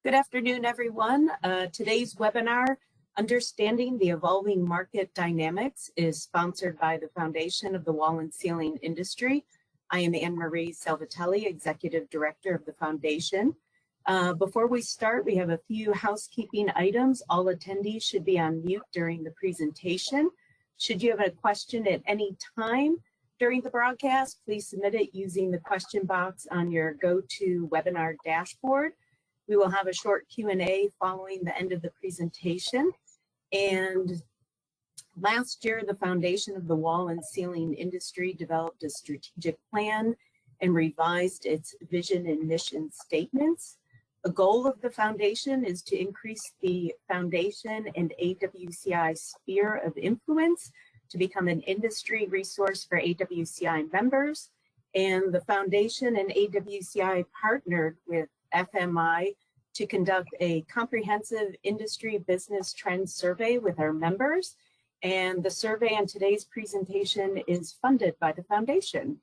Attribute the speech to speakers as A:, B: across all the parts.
A: Good afternoon, everyone. Today's webinar, Understanding the Evolving Market Dynamics, is sponsored by the Foundation of the Wall and Ceiling Industry. I am Anne Marie Salvatelli, Executive Director of the Foundation. Before we start, we have a few housekeeping items. All attendees should be on mute during the presentation. Should you have a question at any time during the broadcast, please submit it using the question box on your GoToWebinar dashboard. We will have a short Q&A following the end of the presentation. And last year, the Foundation of the Wall and Ceiling Industry developed a strategic plan and revised its vision and mission statements. A goal of the foundation is to increase the foundation and AWCI sphere of influence to become an industry resource for AWCI members. And the foundation and AWCI partnered with FMI to conduct a comprehensive industry business trend survey with our members. And the survey in today's presentation is funded by the foundation.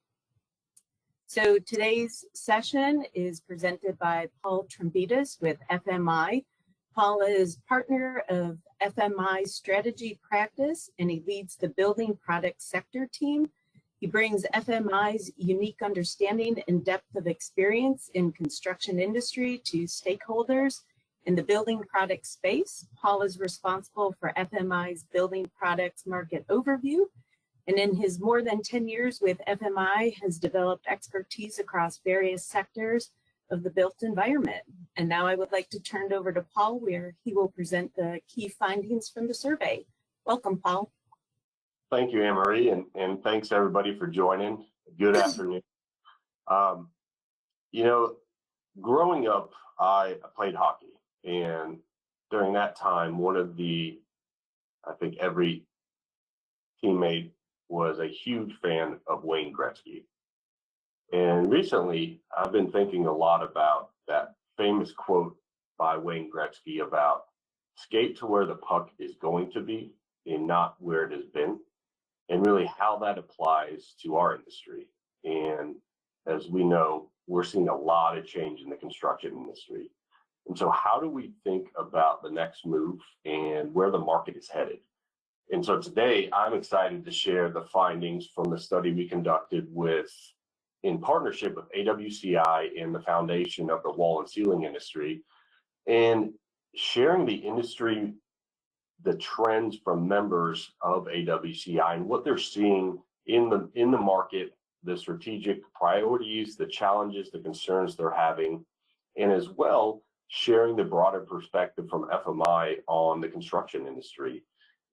A: So today's session is presented by Paul Trombitas with FMI. Paul is partner of FMI's strategy practice, and he leads the building product sector team. He brings FMI's unique understanding and depth of experience in construction industry to stakeholders in the building product space. Paul is responsible for FMI's building products market overview, and in his more than 10 years with FMI has developed expertise across various sectors of the built environment. And now I would like to turn it over to Paul, where he will present the key findings from the survey. Welcome, Paul.
B: Thank you, Anne-Marie, and thanks everybody for joining. Good afternoon. Growing up, I played hockey, and during that time, I think every teammate was a huge fan of Wayne Gretzky. And recently, I've been thinking a lot about that famous quote by Wayne Gretzky about skate to where the puck is going to be and not where it has been, and really how that applies to our industry. And as we know, we're seeing a lot of change in the construction industry. And so how do we think about the next move and where the market is headed? And so today, I'm excited to share the findings from the study we conducted in partnership with AWCI and the Foundation of the Wall and Ceiling Industry, and sharing the industry, the trends from members of AWCI and what they're seeing in the market, the strategic priorities, the challenges, the concerns they're having, and as well sharing the broader perspective from FMI on the construction industry,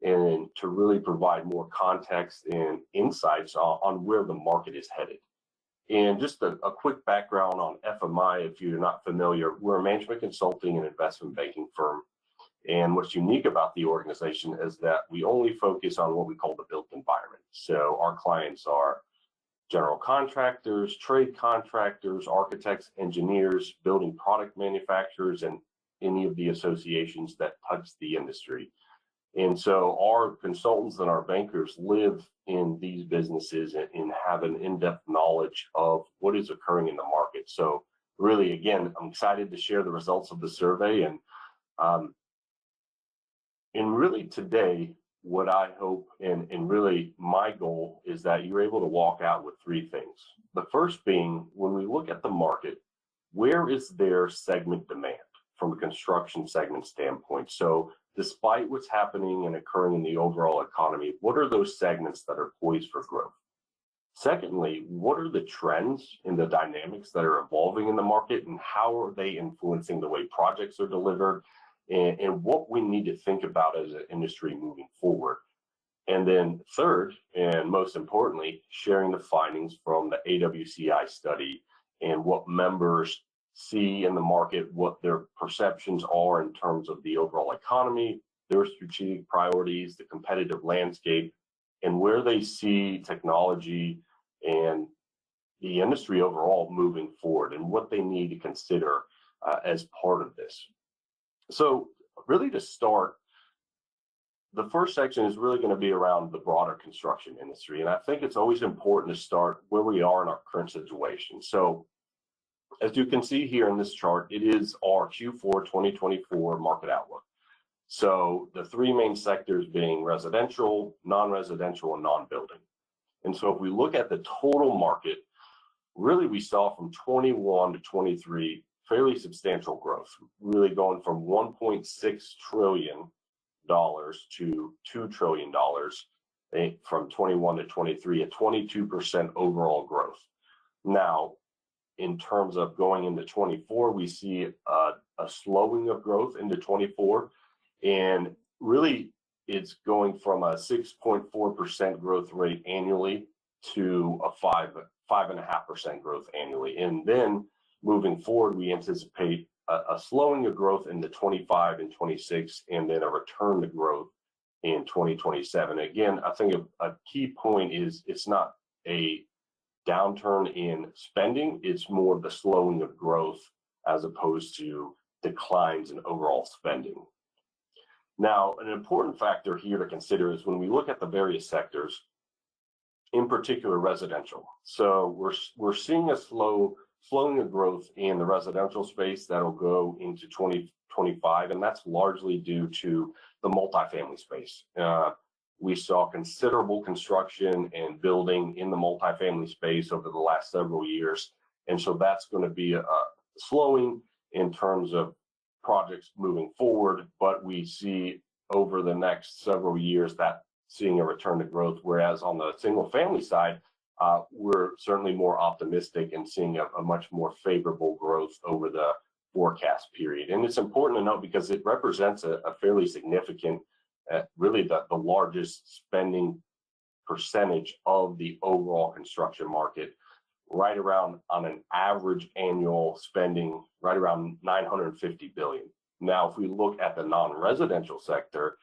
B: and to really provide more context and insights on where the market is headed. And just a quick background on FMI, if you're not familiar, we're a management consulting and investment banking firm. And what's unique about the organization is that we only focus on what we call the built environment. So our clients are general contractors, trade contractors, architects, engineers, building product manufacturers, and any of the associations that touch the industry. And so our consultants and our bankers live in these businesses and have an in-depth knowledge of what is occurring in the market. So really, again, I'm excited to share the results of the survey. And really today, what I hope and really my goal is that you're able to walk out with three things. The first being, when we look at the market, where is there segment demand from a construction segment standpoint? So despite what's happening and occurring in the overall economy, what are those segments that are poised for growth? Secondly, what are the trends and the dynamics that are evolving in the market, and how are they influencing the way projects are delivered, and what we need to think about as an industry moving forward? And then third, and most importantly, sharing the findings from the AWCI study and what members see in the market, what their perceptions are in terms of the overall economy, their strategic priorities, the competitive landscape, and where they see technology and the industry overall moving forward, and what they need to consider as part of this. So really, to start, the first section is really going to be around the broader construction industry. And I think it's always important to start where we are in our current situation. So As you can see here in this chart, it is our Q4 2024 market outlook. So the three main sectors being residential, non-residential, and non-building. And so if we look at the total market, really we saw from 21 to 23 fairly substantial growth, really going from $1.6 trillion to $2 trillion from 21 to 23, a 22% overall growth. Now, in terms of going into 24, we see a slowing of growth into 24, and really it's going from a 6.4% growth rate annually to a 5.5% growth annually. And then moving forward, we anticipate a slowing of growth into 25 and 26, and then a return to growth in 2027. Again, I think a key point is it's not a downturn in spending, it's more of the slowing of growth as opposed to declines in overall spending. Now, an important factor here to consider is when we look at the various sectors, in particular residential. So we're seeing a slowing of growth in the residential space that'll go into 2025, and that's largely due to the multifamily space. We saw considerable construction and building in the multifamily space over the last several years, and so that's going to be a slowing in terms of projects moving forward, but we see over the next several years that seeing a return to growth, whereas on the single family side, we're certainly more optimistic and seeing a much more favorable growth over the forecast period. And it's important to note because it represents a fairly significant, really the largest spending percentage of the overall construction market, right around on an average annual spending, right around $950 billion. Now, if we look at the non-residential sector,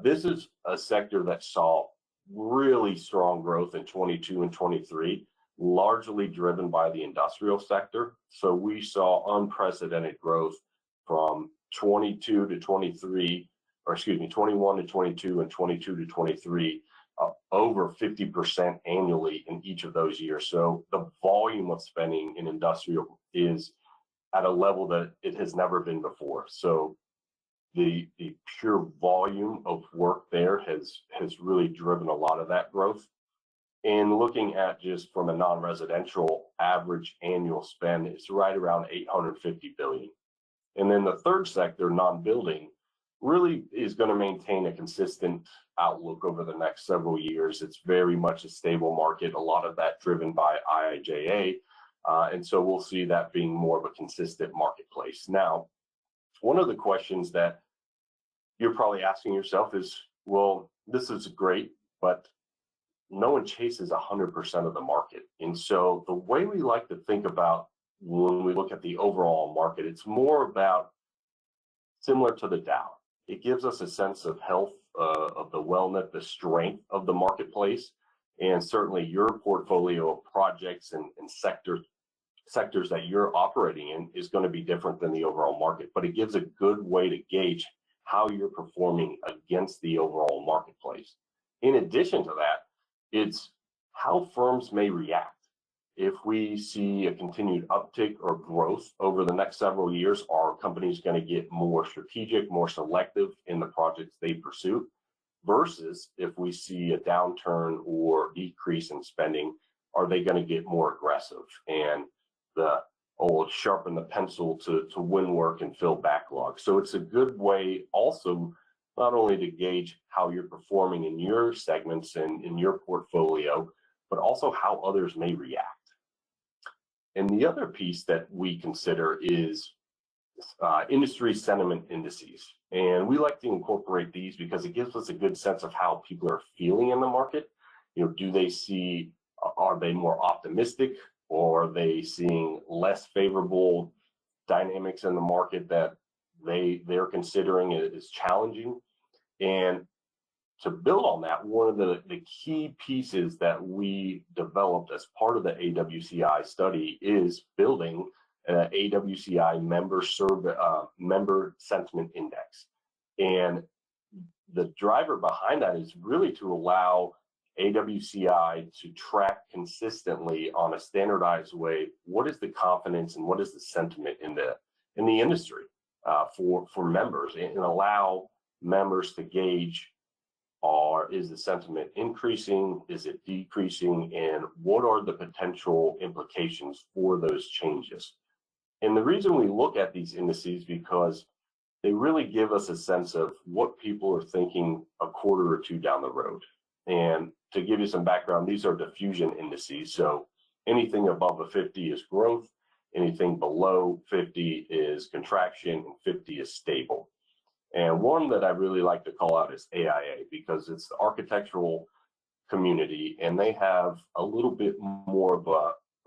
B: this is a sector that saw really strong growth in 22 and 23, largely driven by the industrial sector. So we saw unprecedented growth from 22 to 23, or excuse me, 21 to 22 and 22 to 23, over 50% annually in each of those years. So the volume of spending in industrial is at a level that it has never been before. So the pure volume of work there has really driven a lot of that growth. And looking at just from a non-residential average annual spend, it's right around $850 billion. And then the third sector, non-building, really is going to maintain a consistent outlook over the next several years. It's very much a stable market, a lot of that driven by IIJA. And so we'll see that being more of a consistent marketplace. Now, one of the questions that you're probably asking yourself is, well, this is great, but no one chases 100% of the market. And so the way we like to think about when we look at the overall market, it's more about similar to the Dow. It gives us a sense of health, of the wellness, the strength of the marketplace. And certainly your portfolio of projects and sectors that you're operating in is going to be different than the overall market, but it gives a good way to gauge how you're performing against the overall marketplace. In addition to that, it's how firms may react. If we see a continued uptick or growth over the next several years, are companies going to get more strategic, more selective in the projects they pursue? Versus if we see a downturn or decrease in spending, are they going to get more aggressive and sharpen the pencil to win work and fill backlog? So it's a good way also not only to gauge how you're performing in your segments and in your portfolio, but also how others may react. And the other piece that we consider is industry sentiment indices. And we like to incorporate these because it gives us a good sense of how people are feeling in the market. Do they see, are they more optimistic, or are they seeing less favorable dynamics in the market that they're considering is challenging? And to build on that, one of the key pieces that we developed as part of the AWCI study is building an AWCI member sentiment index. And the driver behind that is really to allow AWCI to track consistently on a standardized way what is the confidence and what is the sentiment in the industry for members, and allow members to gauge is the sentiment increasing, is it decreasing, and what are the potential implications for those changes. And the reason we look at these indices because they really give us a sense of what people are thinking a quarter or two down the road. And to give you some background, these are diffusion indices. So anything above a 50 is growth, anything below 50 is contraction, and 50 is stable. And one that I really like to call out is AIA because it's the architectural community, and they have a little bit more of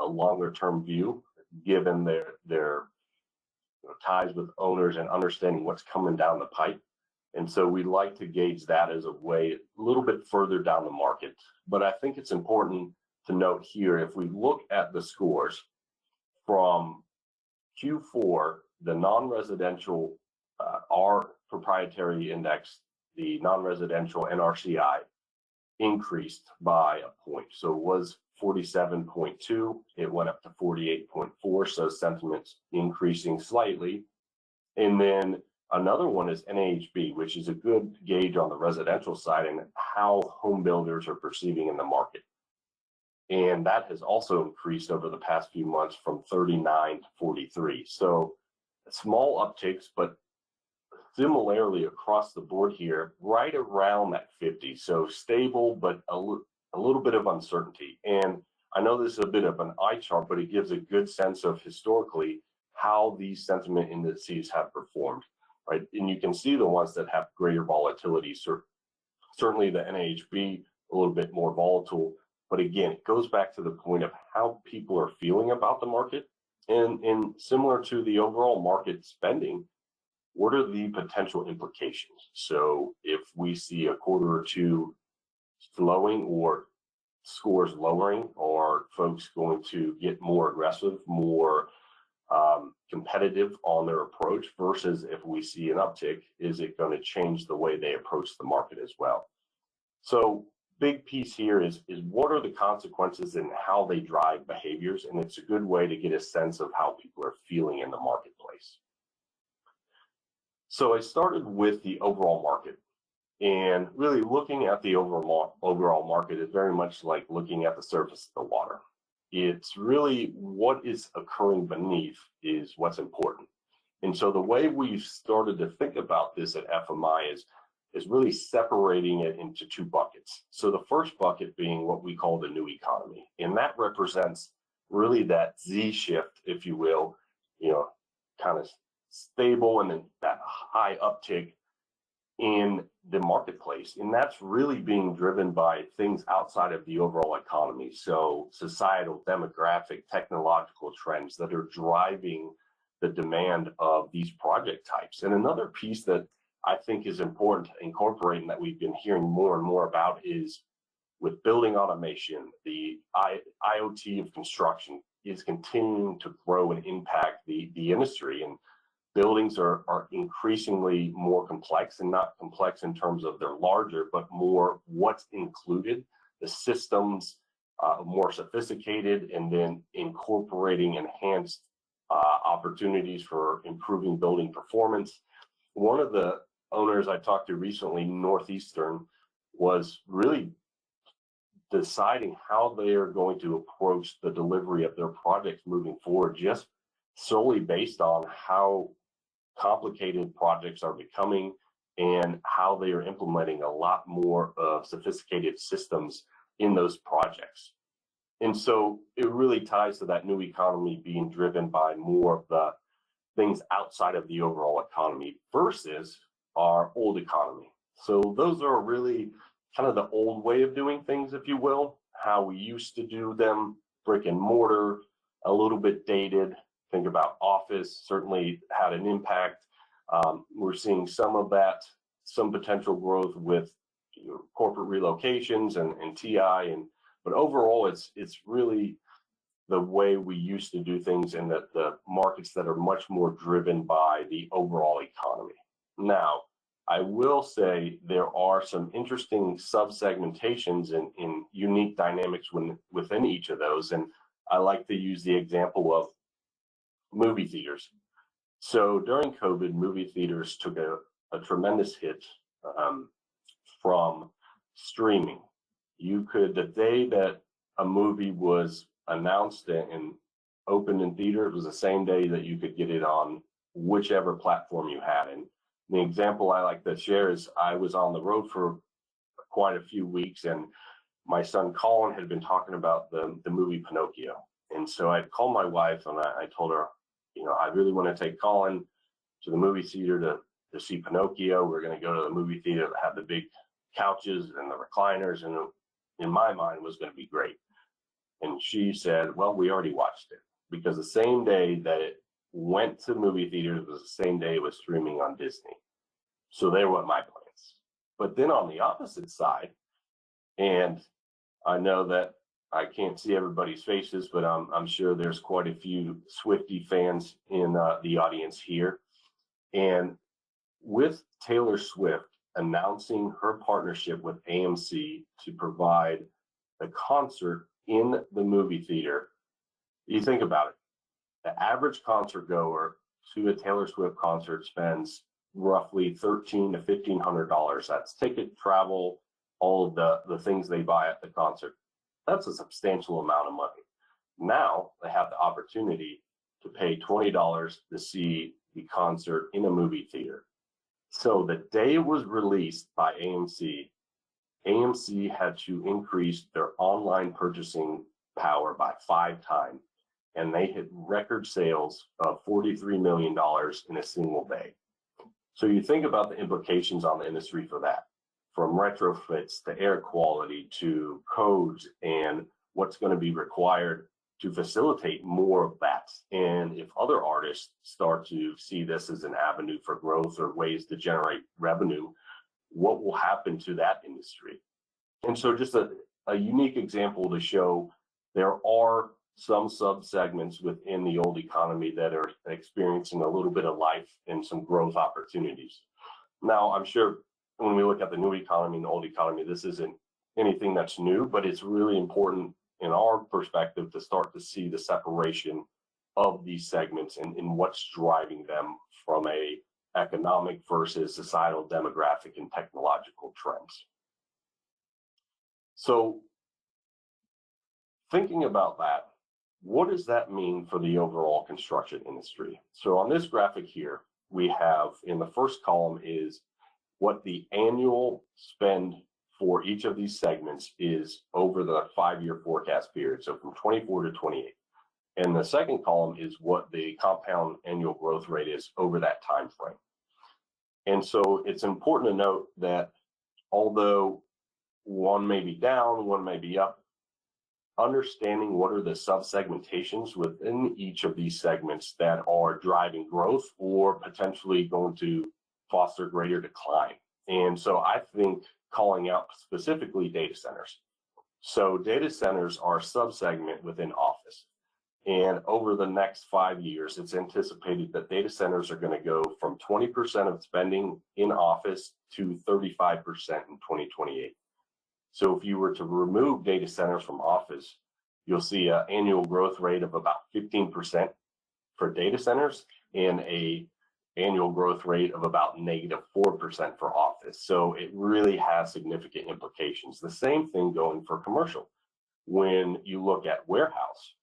B: a longer term view given their ties with owners and understanding what's coming down the pipe. And so we like to gauge that as a way a little bit further down the market. But I think it's important to note here, if we look at the scores from Q4, the non-residential, our proprietary index, the non-residential NRCI, increased by a point. So it was 47.2, it went up to 48.4, so sentiment's increasing slightly. And then another one is NAHB, which is a good gauge on the residential side and how home builders are perceiving in the market. And that has also increased over the past few months from 39 to 43. So small upticks, but similarly across the board here, right around that 50. So stable, but a little bit of uncertainty. And I know this is a bit of an eye chart, but it gives a good sense of historically how these sentiment indices have performed, right? And you can see the ones that have greater volatility. Certainly the NAHB, a little bit more volatile. But again, it goes back to the point of how people are feeling about the market. And similar to the overall market spending, what are the potential implications? So if we see a quarter or two slowing or scores lowering, are folks going to get more aggressive, more competitive on their approach, versus if we see an uptick, is it going to change the way they approach the market as well? So big piece here is what are the consequences and how they drive behaviors, and it's a good way to get a sense of how people are feeling in the marketplace. So I started with the overall market, and really looking at the overall market is very much like looking at the surface of the water. It's really what is occurring beneath is what's important. And so the way we've started to think about this at FMI is really separating it into two buckets. So the first bucket being what we call the new economy, and that represents really that Z shift, if you will, kind of stable and then that high uptick in the marketplace. And that's really being driven by things outside of the overall economy. So societal, demographic, technological trends that are driving the demand of these project types. And another piece that I think is important to incorporate and that we've been hearing more and more about is with building automation, the IoT of construction is continuing to grow and impact the industry. And buildings are increasingly more complex, and not complex in terms of they're larger, but more what's included, the systems more sophisticated, and then incorporating enhanced opportunities for improving building performance. One of the owners I talked to recently, Northeastern, was really deciding how they are going to approach the delivery of their projects moving forward, just solely based on how complicated projects are becoming and how they are implementing a lot more of sophisticated systems in those projects. And so it really ties to that new economy being driven by more of the things outside of the overall economy versus our old economy. So those are really kind of the old way of doing things, if you will, how we used to do them, brick and mortar, a little bit dated. Think about office, certainly had an impact. We're seeing some of that, some potential growth with corporate relocations and TI, but overall it's really the way we used to do things in the markets that are much more driven by the overall economy. Now, I will say there are some interesting sub-segmentations in unique dynamics within each of those. And I like to use the example of movie theaters. So during COVID, movie theaters took a tremendous hit from streaming. You could, the day that a movie was announced and opened in theater, it was the same day that you could get it on whichever platform you had. And the example I like to share is I was on the road for quite a few weeks, and my son Colin had been talking about the movie Pinocchio. And so I'd called my wife and I told her, you know, I really want to take Colin to the movie theater to see Pinocchio. We're going to go to the movie theater that had the big couches and the recliners, and in my mind it was going to be great. And she said, well, we already watched it, because the same day that it went to movie theaters was the same day it was streaming on Disney. So they were my plans. But then on the opposite side, and I know that I can't see everybody's faces, but I'm sure there's quite a few Swiftie fans in the audience here. And with Taylor Swift announcing her partnership with AMC to provide the concert in the movie theater, you think about it. The average concert goer to a Taylor Swift concert spends roughly $1,300 to $1,500. That's ticket, travel, all of the things they buy at the concert. That's a substantial amount of money. Now they have the opportunity to pay $20 to see the concert in a movie theater. So the day it was released by AMC, AMC had to increase their online purchasing power by 5 times, and they hit record sales of $43 million in a single day. So you think about the implications on the industry for that, from retrofits to air quality to codes and what's going to be required to facilitate more of that. And if other artists start to see this as an avenue for growth or ways to generate revenue, what will happen to that industry? And so just a unique example to show there are some sub-segments within the old economy that are experiencing a little bit of life and some growth opportunities. Now, I'm sure when we look at the new economy and the old economy, this isn't anything that's new, but it's really important in our perspective to start to see the separation of these segments and what's driving them from a economic versus societal, demographic, and technological trends. So thinking about that, what does that mean for the overall construction industry? So on this graphic here, we have in the first column is what the annual spend for each of these segments is over the 5-year forecast period, so from 24 to 28. And the second column is what the compound annual growth rate is over that time frame. And so it's important to note that although one may be down, one may be up, understanding what are the sub-segmentations within each of these segments that are driving growth or potentially going to foster greater decline. And so I think calling out specifically data centers. So data centers are a sub-segment within office. And over the next 5 years, it's anticipated that data centers are going to go from 20% of spending in office to 35% in 2028. So if you were to remove data centers from office, you'll see an annual growth rate of about 15% for data centers and a annual growth rate of about -4% for office. So it really has significant implications. The same thing going for commercial. When you look at warehouse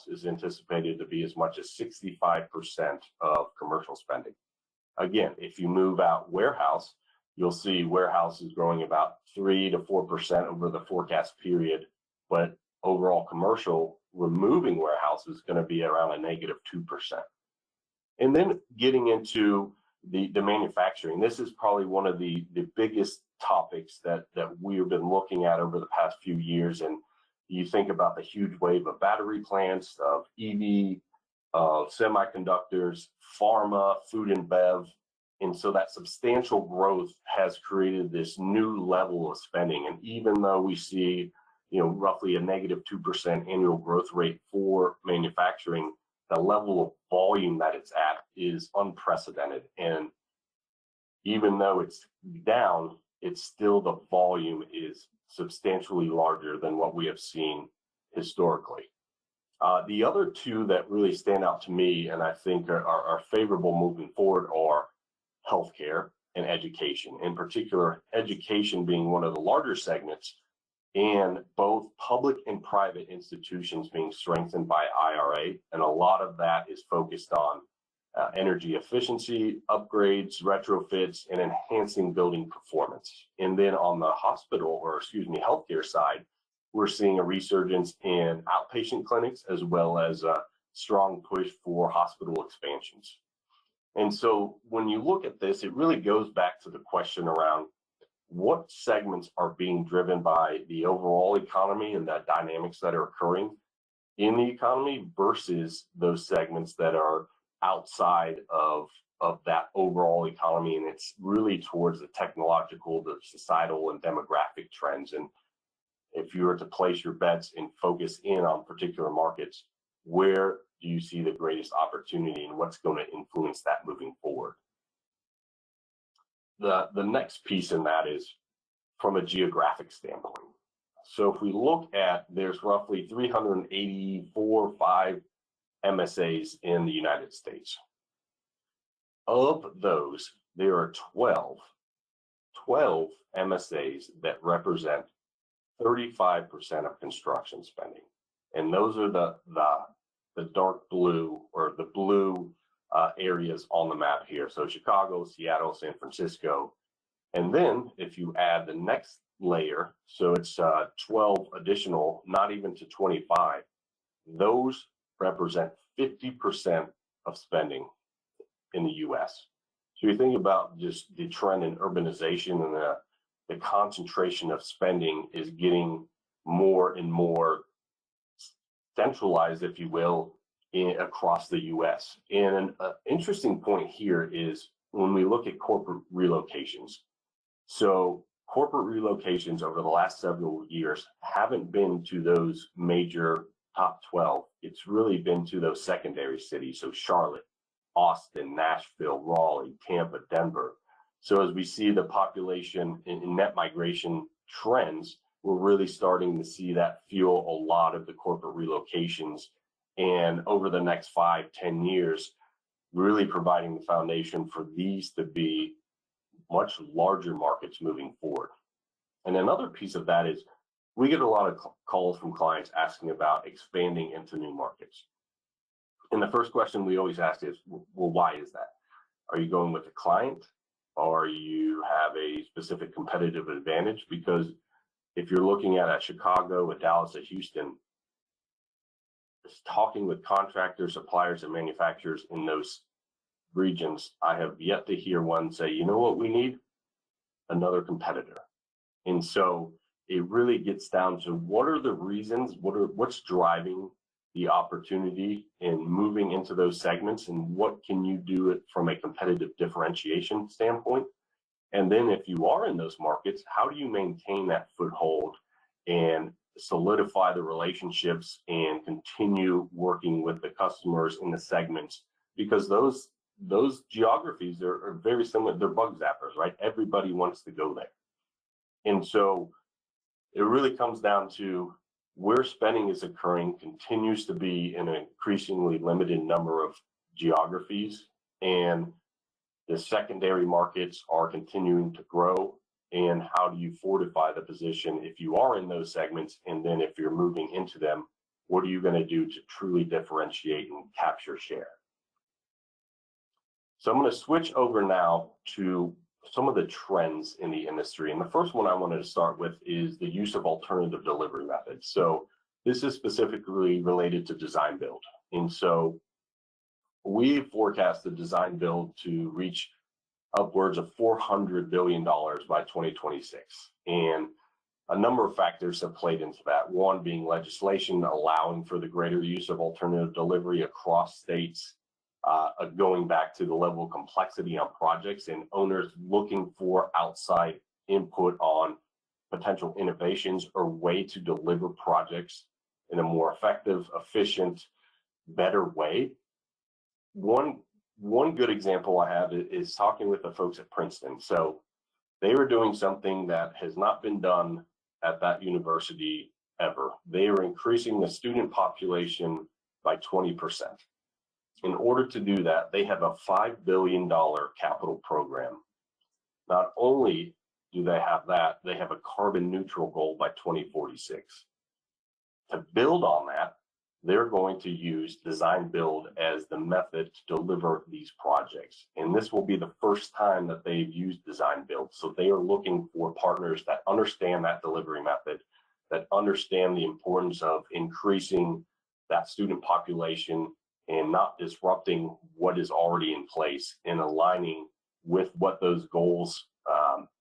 B: is anticipated to be as much as 65% of commercial spending. Again, if you move out warehouse, you'll see warehouse is growing about 3 to 4% over the forecast period, but overall commercial, removing warehouse is going to be around a -2%. And then getting into the manufacturing, this is probably one of the biggest topics that we've been looking at over the past few years. And you think about the huge wave of battery plants, of EV, of semiconductors, pharma, food and bev. And so that substantial growth has created this new level of spending. And even though we see, roughly a -2% annual growth rate for manufacturing, the level of volume that it's at is unprecedented. And even though it's down, it's still, the volume is substantially larger than what we have seen historically. The other two that really stand out to me and I think are favorable moving forward are healthcare and education. In particular, education being one of the larger segments, and both public and private institutions being strengthened by IRA. And a lot of that is focused on energy efficiency, upgrades, retrofits, and enhancing building performance. And then on the healthcare side, we're seeing a resurgence in outpatient clinics as well as a strong push for hospital expansions. And so when you look at this, it really goes back to the question around what segments are being driven by the overall economy and the dynamics that are occurring in the economy versus those segments that are outside of that overall economy. And it's really towards the technological, the societal, and demographic trends. And if you were to place your bets and focus in on particular markets, where do you see the greatest opportunity and what's going to influence that moving forward? The next piece in that is from a geographic standpoint. So if we look at, there's roughly 384.5 MSAs in the United States. Of those, there are 12 MSAs that represent 35% of construction spending. And those are the dark blue or the blue areas on the map here. So Chicago, Seattle, San Francisco. And then if you add the next layer, so it's 12 additional, not even to 25, those represent 50% of spending in the US. So you think about just the trend in urbanization and the concentration of spending is getting more and more centralized, if you will, across the US. And an interesting point here is when we look at corporate relocations. So corporate relocations over the last several years haven't been to those major top 12. It's really been to those secondary cities. So Charlotte, Austin, Nashville, Raleigh, Tampa, Denver. So as we see the population in net migration trends, we're really starting to see that fuel a lot of the corporate relocations. And over the next 5-10 years, really providing the foundation for these to be much larger markets moving forward. And another piece of that is we get a lot of calls from clients asking about expanding into new markets. And the first question we always ask is, well, why is that? Are you going with a client, or you have a specific competitive advantage? Because if you're looking at Chicago, a Dallas, a Houston, talking with contractors, suppliers, and manufacturers in those regions, I have yet to hear one say, you know what we need? Another competitor. And so it really gets down to what are the reasons, what's driving the opportunity in moving into those segments, and what can you do it from a competitive differentiation standpoint? And then if you are in those markets, how do you maintain that foothold and solidify the relationships and continue working with the customers in the segments? Because those geographies are very similar. They're bug zappers, right? Everybody wants to go there. And so it really comes down to where spending is occurring continues to be in an increasingly limited number of geographies, and the secondary markets are continuing to grow. And how do you fortify the position if you are in those segments? And then if you're moving into them, what are you going to do to truly differentiate and capture share? So I'm going to switch over now to some of the trends in the industry. And the first one I wanted to start with is the use of alternative delivery methods. So this is specifically related to design build. And so we forecast the design build to reach upwards of $400 billion by 2026. And a number of factors have played into that. One being legislation allowing for the greater use of alternative delivery across states, going back to the level of complexity on projects and owners looking for outside input on potential innovations or way to deliver projects in a more effective, efficient, better way. One good example I have is talking with the folks at Princeton. So they were doing something that has not been done at that university ever. They are increasing the student population by 20%. In order to do that, they have a $5 billion capital program. Not only do they have that, they have a carbon neutral goal by 2046. To build on that, they're going to use design build as the method to deliver these projects. And this will be the first time that they've used design build. So they are looking for partners that understand that delivery method, that understand the importance of increasing that student population and not disrupting what is already in place and aligning with what those goals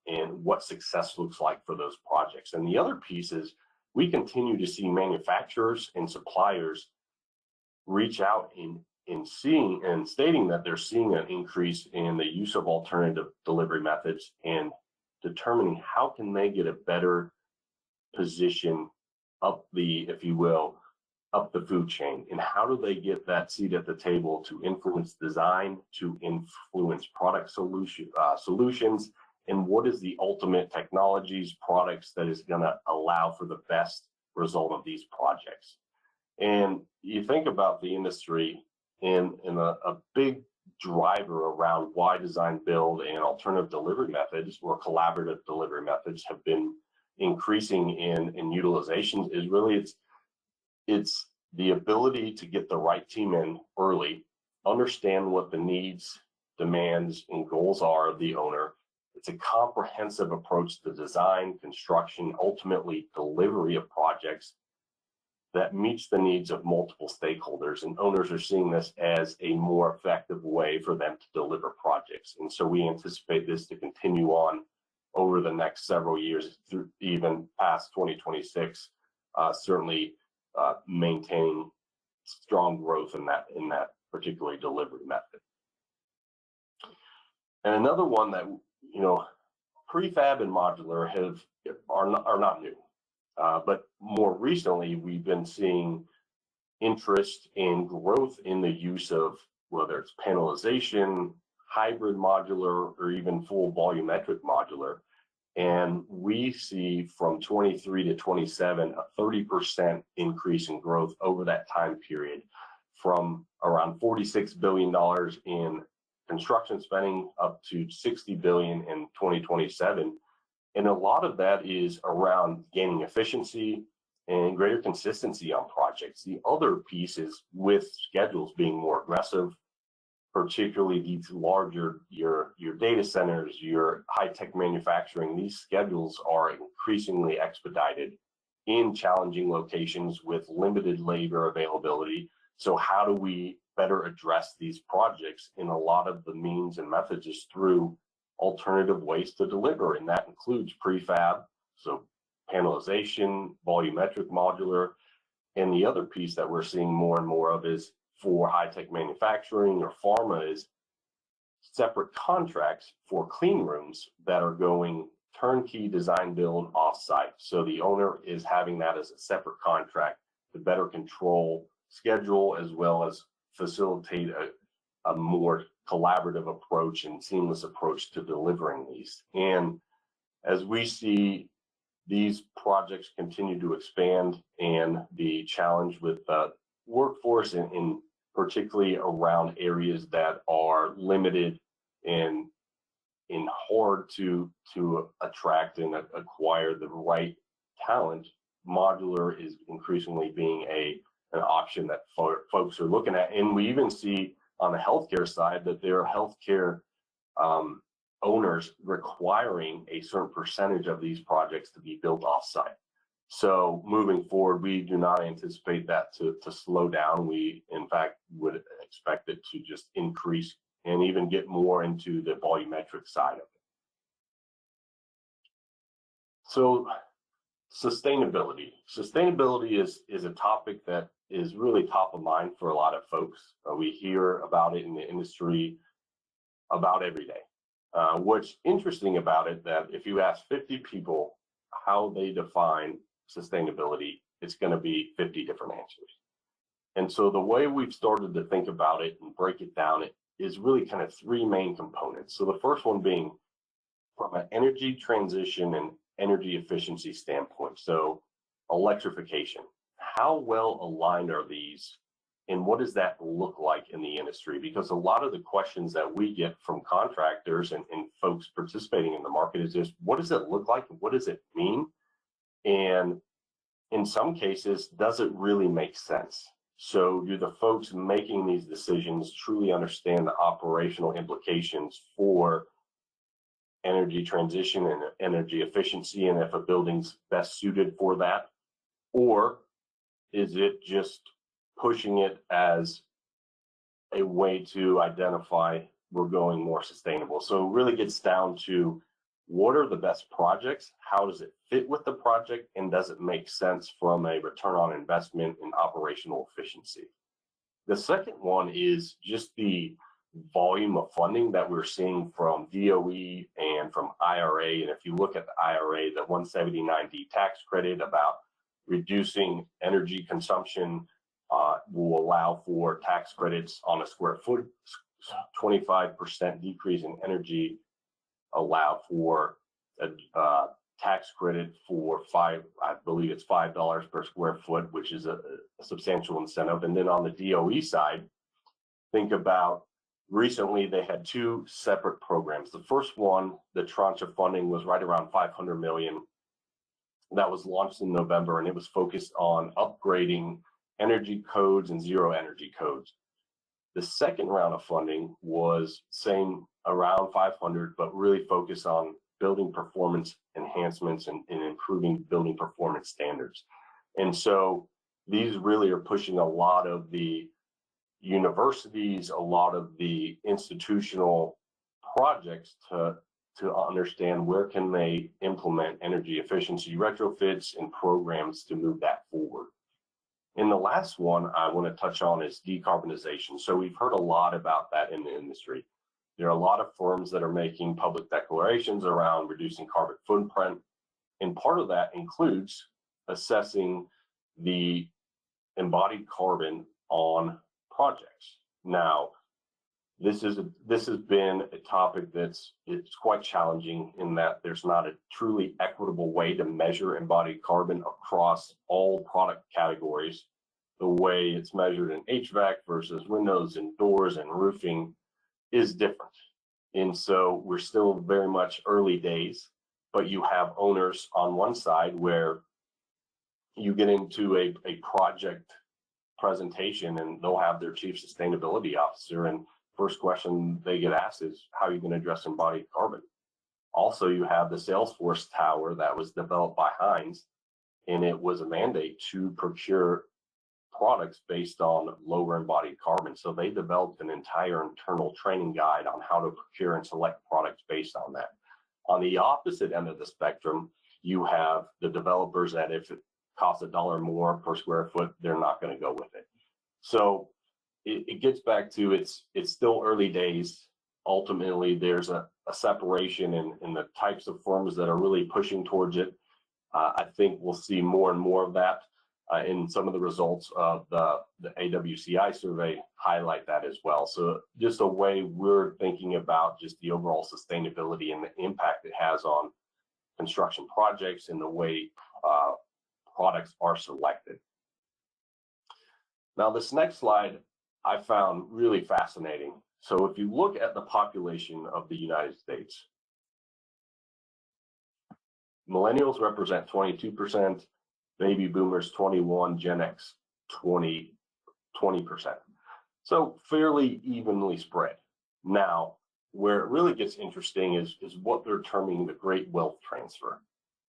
B: and what success looks like for those projects. And the other piece is we continue to see manufacturers and suppliers reach out in seeing and stating that they're seeing an increase in the use of alternative delivery methods and determining how can they get a better position up the, if you will, up the food chain, and how do they get that seat at the table to influence design, to influence product solutions, and what is the ultimate technologies, products that is going to allow for the best result of these projects. And you think about the industry and a big driver around why design build and alternative delivery methods or collaborative delivery methods have been increasing in utilizations is really it's the ability to get the right team in early, understand what the needs, demands, and goals are of the owner. It's a comprehensive approach to design, construction, ultimately delivery of projects that meets the needs of multiple stakeholders, and owners are seeing this as a more effective way for them to deliver projects. And so we anticipate this to continue on over the next several years, through even past 2026, certainly maintaining strong growth in that particular delivery method. And another one that, you know, prefab and modular are not new. But more recently, we've been seeing interest in growth in the use of whether it's panelization, hybrid modular, or even full volumetric modular. And we see from 23 to 27, a 30% increase in growth over that time period, from around $46 billion in construction spending up to $60 billion in 2027. And a lot of that is around gaining efficiency and greater consistency on projects. The other piece is with schedules being more aggressive, particularly these larger, your data centers, your high-tech manufacturing. These schedules are increasingly expedited in challenging locations with limited labor availability. So how do we better address these projects? In a lot of the means and methods is through alternative ways to deliver, and that includes prefab, so panelization, volumetric modular. And the other piece that we're seeing more and more of is for high-tech manufacturing or pharma is separate contracts for clean rooms that are going turnkey design build offsite. So the owner is having that as a separate contract to better control schedule as well as facilitate a more collaborative approach and seamless approach to delivering these. And as we see these projects continue to expand and the challenge with workforce in particularly around areas that are limited and hard to attract and acquire the right talent, modular is increasingly being an option that folks are looking at. And we even see on the healthcare side that there are healthcare owners requiring a certain percentage of these projects to be built offsite. So moving forward, we do not anticipate that to slow down. We, in fact, would expect it to just increase and even get more into the volumetric side of it. So sustainability. Sustainability is a topic that is really top of mind for a lot of folks. We hear about it in the industry about every day. What's interesting about it, that if you ask 50 people how they define sustainability, it's going to be 50 different answers. And so the way we've started to think about it and break it down, it is really kind of three main components. So the first one being from an energy transition and energy efficiency standpoint. So electrification, how well aligned are these? And what does that look like in the industry? Because a lot of the questions that we get from contractors and folks participating in the market is just, what does it look like? What does it mean? And in some cases, does it really make sense? So do the folks making these decisions truly understand the operational implications for energy transition and energy efficiency, and if a building's best suited for that? Or is it just pushing it as a way to identify we're going more sustainable? So it really gets down to, what are the best projects? How does it fit with the project? And does it make sense from a return on investment and operational efficiency? The second one is just the volume of funding that we're seeing from DOE and from IRA. And if you look at the IRA, the 179D tax credit about reducing energy consumption will allow for tax credits on a square foot, 25% decrease in energy allow for a tax credit for I believe it's $5 per square foot, which is a substantial incentive. And then on the DOE side, think about, recently they had two separate programs. The first one, the tranche of funding, was right around $500 million. That was launched in November, and it was focused on upgrading energy codes and zero energy codes. The second round of funding was same, around 500, but really focused on building performance enhancements and improving building performance standards. And so these really are pushing a lot of the universities, a lot of the institutional projects to understand where can they implement energy efficiency retrofits and programs to move that forward. And the last one I want to touch on is decarbonization. So we've heard a lot about that in the industry. There are a lot of firms that are making public declarations around reducing carbon footprint, and part of that includes assessing the embodied carbon on projects. Now, this has been a topic it's quite challenging in that there's not a truly equitable way to measure embodied carbon across all product categories. The way it's measured in HVAC versus windows and doors and roofing is different. And so we're still very much early days, but you have owners on one side where you get into a project presentation and they'll have their chief sustainability officer, and first question they get asked is, how are you going to address embodied carbon? Also, you have the Salesforce tower that was developed by Heinz, and it was a mandate to procure products based on lower embodied carbon. So they developed an entire internal training guide on how to procure and select products based on that. On the opposite end of the spectrum, you have the developers that if it costs $1 more per square foot, they're not going to go with it. So it gets back to, it's still early days. Ultimately, there's a separation in the types of firms that are really pushing towards it. I think we'll see more and more of that. In some of the results of the AWCI survey highlight that as well. So just a way we're thinking about just the overall sustainability and the impact it has on construction projects and the way products are selected. Now, this next slide I found really fascinating. So if you look at the population of the United States, millennials represent 22%, baby boomers 21%, Gen X 20%. So fairly evenly spread. Now, where it really gets interesting is what they're terming the great wealth transfer.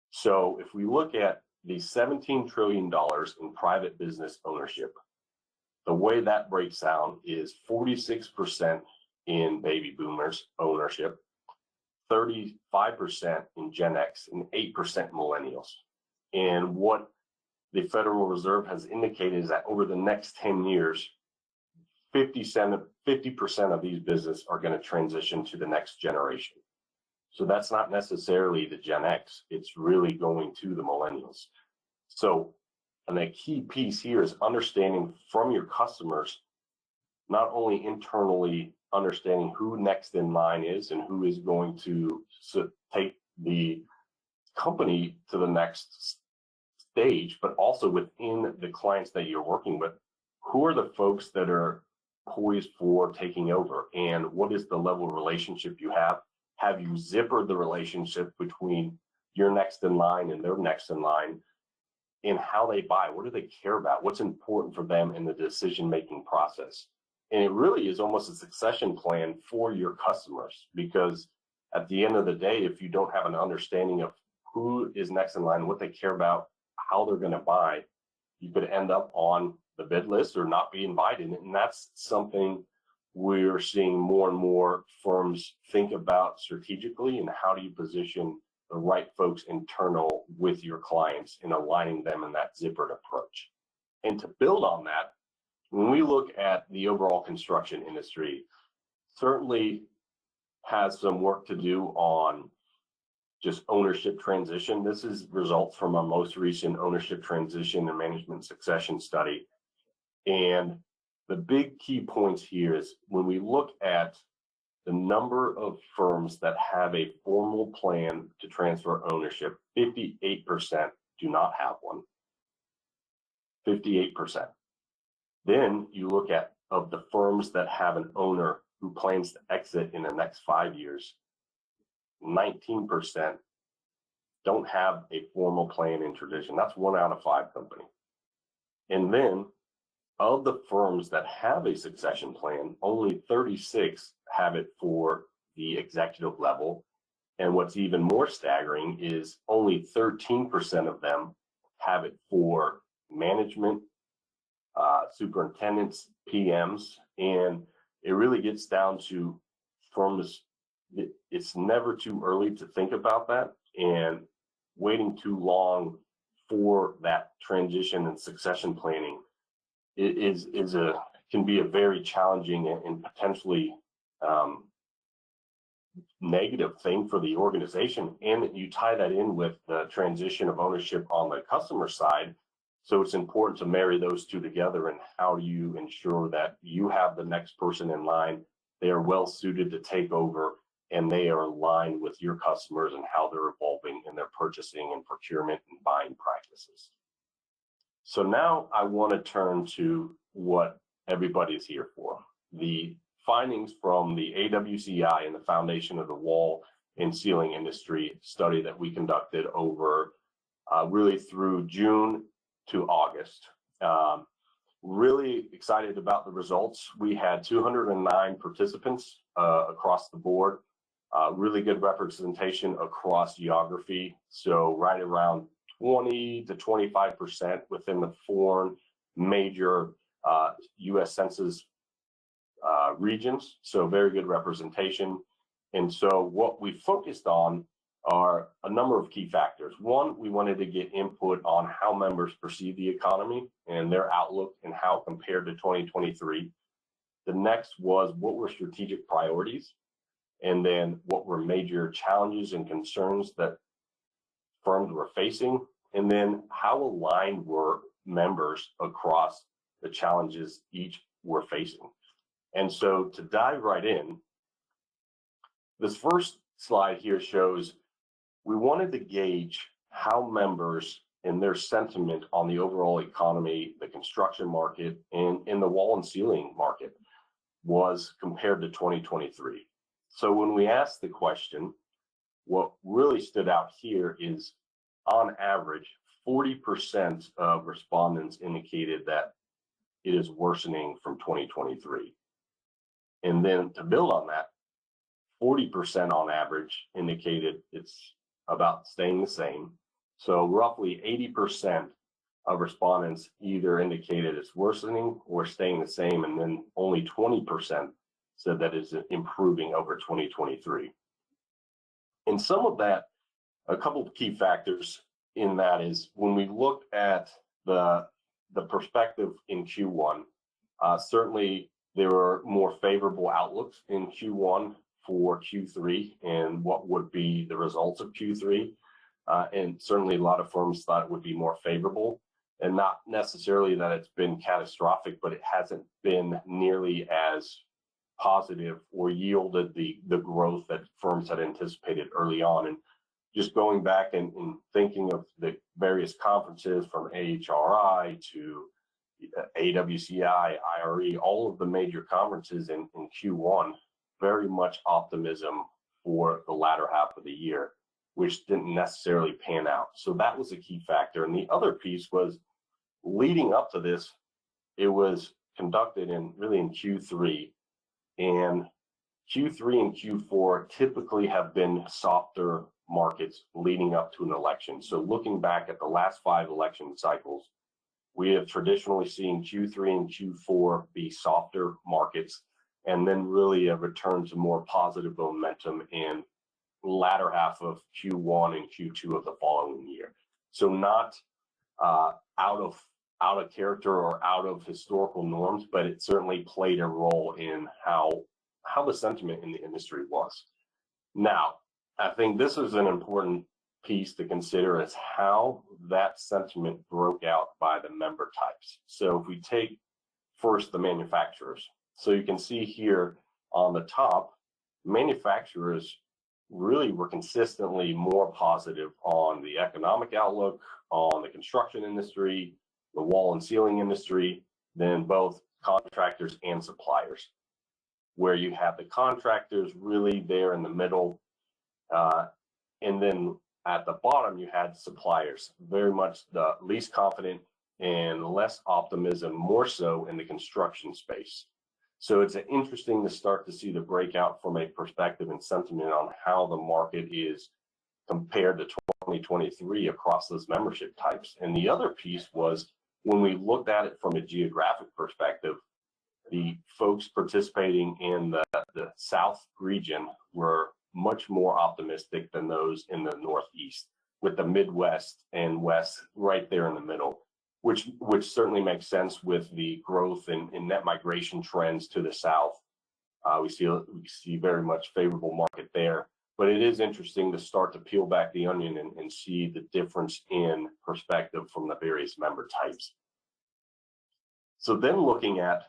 B: So if we look at the $17 trillion in private business ownership, the way that breaks down is 46% in baby boomers ownership, 35% in Gen X, and 8% millennials. And what the Federal Reserve has indicated is that over the next 10 years, 50% of these businesses are going to transition to the next generation. So that's not necessarily the Gen X, it's really going to the millennials. So, and the key piece here is understanding from your customers, not only internally understanding who next in line is and who is going to take the company to the next stage, but also within the clients that you're working with, who are the folks that are poised for taking over, and what is the level of relationship you have? Have you zippered the relationship between your next in line and their next in line, in how they buy? What do they care about? What's important for them in the decision-making process? And it really is almost a succession plan for your customers, because at the end of the day, if you don't have an understanding of who is next in line, what they care about, how they're going to buy, you could end up on the bid list or not be invited. And that's something we're seeing more and more firms think about strategically, and how do you position the right folks internal with your clients and aligning them in that zippered approach. And to build on that, when we look at the overall construction industry, certainly has some work to do on just ownership transition. This is results from our most recent ownership transition and management succession study. And the big key points here is when we look at the number of firms that have a formal plan to transfer ownership, 58% do not have one. 58%. Then you look at of the firms that have an owner who plans to exit in the next 5 years, 19% don't have a formal plan in tradition. That's 1 out of 5 companies. And then of the firms that have a succession plan, only 36 have it for the executive level. And what's even more staggering is only 13% of them have it for management, superintendents, PMs. And it really gets down to firms. It's never too early to think about that, and waiting too long for that transition and succession planning can be a very challenging and potentially negative thing for the organization. And you tie that in with the transition of ownership on the customer side. So it's important to marry those two together. And how do you ensure that you have the next person in line, they are well suited to take over, and they are aligned with your customers and how they're evolving in their purchasing and procurement and buying practices. So now I want to turn to what everybody is here for. The findings from the AWCI and the Foundation of the Wall and Ceiling Industry study that we conducted over really through June to August. Really excited about the results. We had 209 participants across the board. Really good representation across geography. So right around 20 to 25% within the 4 major U.S. Census regions. So very good representation. And so what we focused on are a number of key factors. One, we wanted to get input on how members perceive the economy and their outlook and how it compared to 2023. The next was what were strategic priorities, and then what were major challenges and concerns that firms were facing, and then how aligned were members across the challenges each were facing. And so to dive right in, this first slide here shows we wanted to gauge how members and their sentiment on the overall economy, the construction market, and in the wall and ceiling market was compared to 2023. So when we asked the question, what really stood out here is, on average, 40% of respondents indicated that it is worsening from 2023. And then to build on that, 40% on average indicated it's about staying the same. So roughly 80% of respondents either indicated it's worsening or staying the same, and then only 20% said that it's improving over 2023. And some of that, a couple of key factors in that is when we looked at the perspective in Q1, certainly there were more favorable outlooks in Q1 for Q3 and what would be the results of Q3. And certainly a lot of firms thought it would be more favorable, and not necessarily that it's been catastrophic, but it hasn't been nearly as positive or yielded the growth that firms had anticipated early on. And just going back and thinking of the various conferences from AHRI to AWCI, IRE, all of the major conferences in Q1, very much optimism for the latter half of the year, which didn't necessarily pan out. So that was a key factor. And the other piece was leading up to this, it was conducted in Q3, and Q3 and Q4 typically have been softer markets leading up to an election. So looking back at the last 5 election cycles, we have traditionally seen Q3 and Q4 be softer markets, and then really a return to more positive momentum in latter half of Q1 and Q2 of the following year. So not out of character or out of historical norms, but it certainly played a role in how the sentiment in the industry was. Now, I think this is an important piece to consider, is how that sentiment broke out by the member types. So if we take first the manufacturers, so you can see here on the top, manufacturers really were consistently more positive on the economic outlook, on the construction industry, the wall and ceiling industry, than both contractors and suppliers. Where you have the contractors really there in the middle, and then at the bottom you had suppliers, very much the least confident and less optimism, more so in the construction space. So it's interesting to start to see the breakout from a perspective and sentiment on how the market is compared to 2023 across those membership types. And the other piece was, when we looked at it from a geographic perspective, the folks participating in the South region were much more optimistic than those in the Northeast, with the Midwest and West right there in the middle, which certainly makes sense with the growth in net migration trends to the South. We see very much favorable market there, but it is interesting to start to peel back the onion and see the difference in perspective from the various member types. So then looking at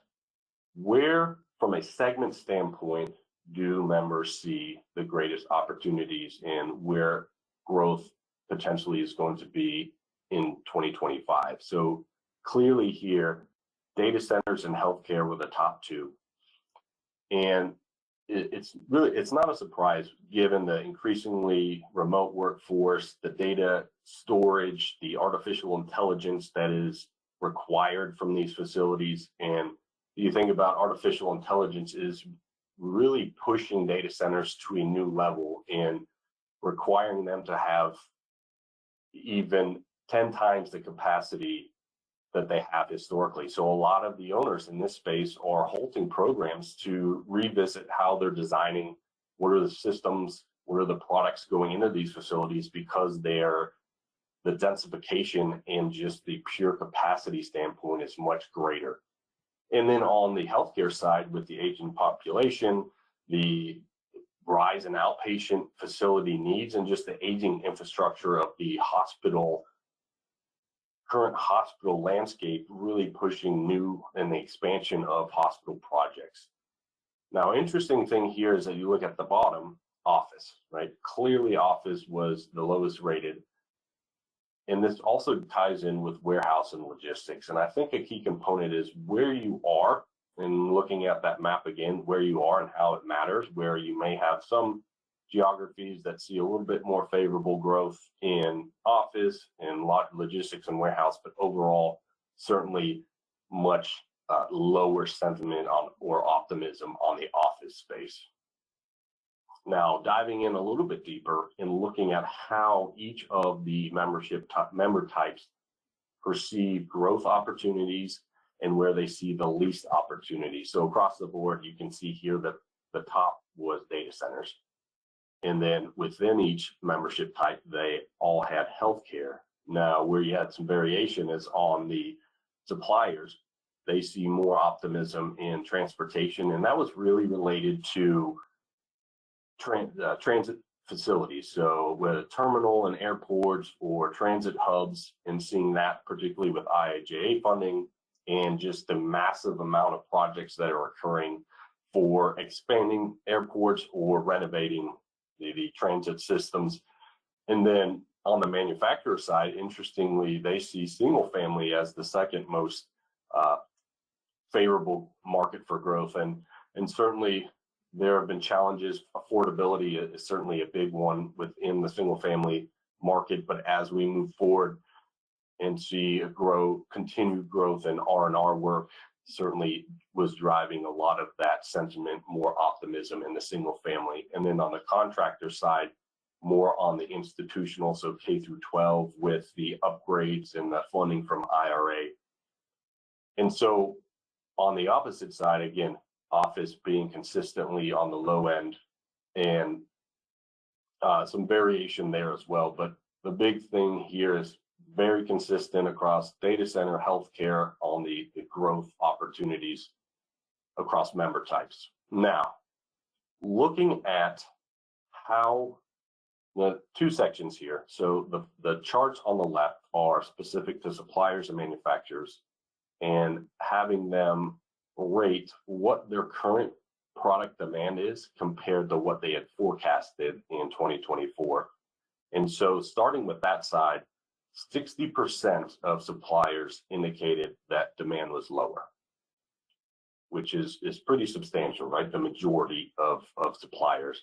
B: where, from a segment standpoint, do members see the greatest opportunities and where growth potentially is going to be in 2025. So clearly here, data centers and healthcare were the top 2. And it's not a surprise given the increasingly remote workforce, the data storage, the artificial intelligence that is required from these facilities. And you think about artificial intelligence is really pushing data centers to a new level and requiring them to have even 10 times the capacity that they have historically. So a lot of the owners in this space are halting programs to revisit how they're designing, what are the systems, what are the products going into these facilities, because the densification and just the pure capacity standpoint is much greater. And then on the healthcare side, with the aging population, the rise in outpatient facility needs, and just the aging infrastructure of the current hospital landscape, really pushing new and the expansion of hospital projects. Now, interesting thing here is that you look at the bottom, office, right? Clearly office was the lowest rated. And this also ties in with warehouse and logistics. And I think a key component is where you are, and looking at that map again, where you are and how it matters, where you may have some geographies that see a little bit more favorable growth in office and logistics and warehouse, but overall, certainly much lower sentiment on or optimism on the office space. Now, diving in a little bit deeper and looking at how each of the member types perceive growth opportunities and where they see the least opportunity. So across the board, you can see here that the top was data centers. And then within each membership type, they all had healthcare. Now, where you had some variation is on the suppliers. They see more optimism in transportation, and that was really related to transit facilities. So with a terminal and airports or transit hubs, and seeing that particularly with IIJA funding and just the massive amount of projects that are occurring for expanding airports or renovating the transit systems, And then on the manufacturer side, interestingly, they see single family as the second most favorable market for growth. And certainly there have been challenges. Affordability is certainly a big one within the single family market. But as we move forward and see continued growth in R&R work, certainly was driving a lot of that sentiment, more optimism in the single family. And then on the contractor side, more on the institutional, so K through 12 with the upgrades and the funding from IRA. And so on the opposite side, again, office being consistently on the low end, and some variation there as well. But the big thing here is very consistent across data center, healthcare, on the growth opportunities across member types. Now, looking at how the two sections here. So the charts on the left are specific to suppliers and manufacturers, and having them rate what their current product demand is compared to what they had forecasted in 2024. And so starting with that side, 60% of suppliers indicated that demand was lower, which is pretty substantial, right? The majority of suppliers.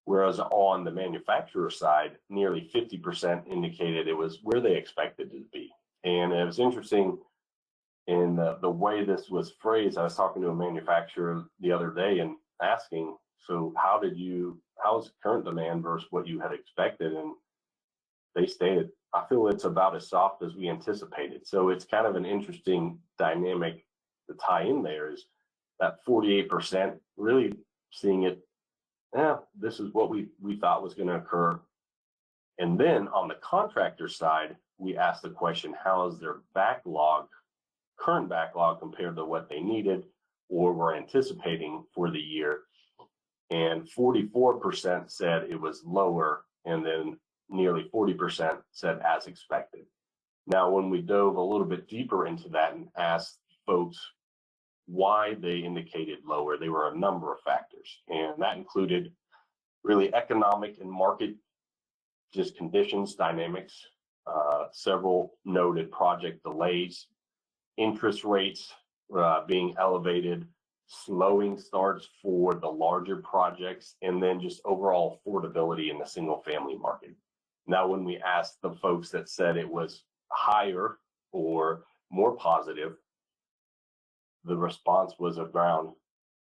B: Whereas on the manufacturer side, nearly 50% indicated it was where they expected it to be. And it was interesting in the way this was phrased. I was talking to a manufacturer the other day and asking, so how is current demand versus what you had expected? And they stated, I feel it's about as soft as we anticipated. So it's kind of an interesting dynamic to tie in there, is that 48% really seeing it, this is what we thought was going to occur. And then on the contractor side, we asked the question, how is their current backlog compared to what they needed or were anticipating for the year? And 44% said it was lower, and then nearly 40% said as expected. Now, when we dove a little bit deeper into that and asked folks why they indicated lower, there were a number of factors, and that included really economic and market just conditions, dynamics. Several noted project delays, interest rates being elevated, slowing starts for the larger projects, and then just overall affordability in the single family market. Now, when we asked the folks that said it was higher or more positive, the response was around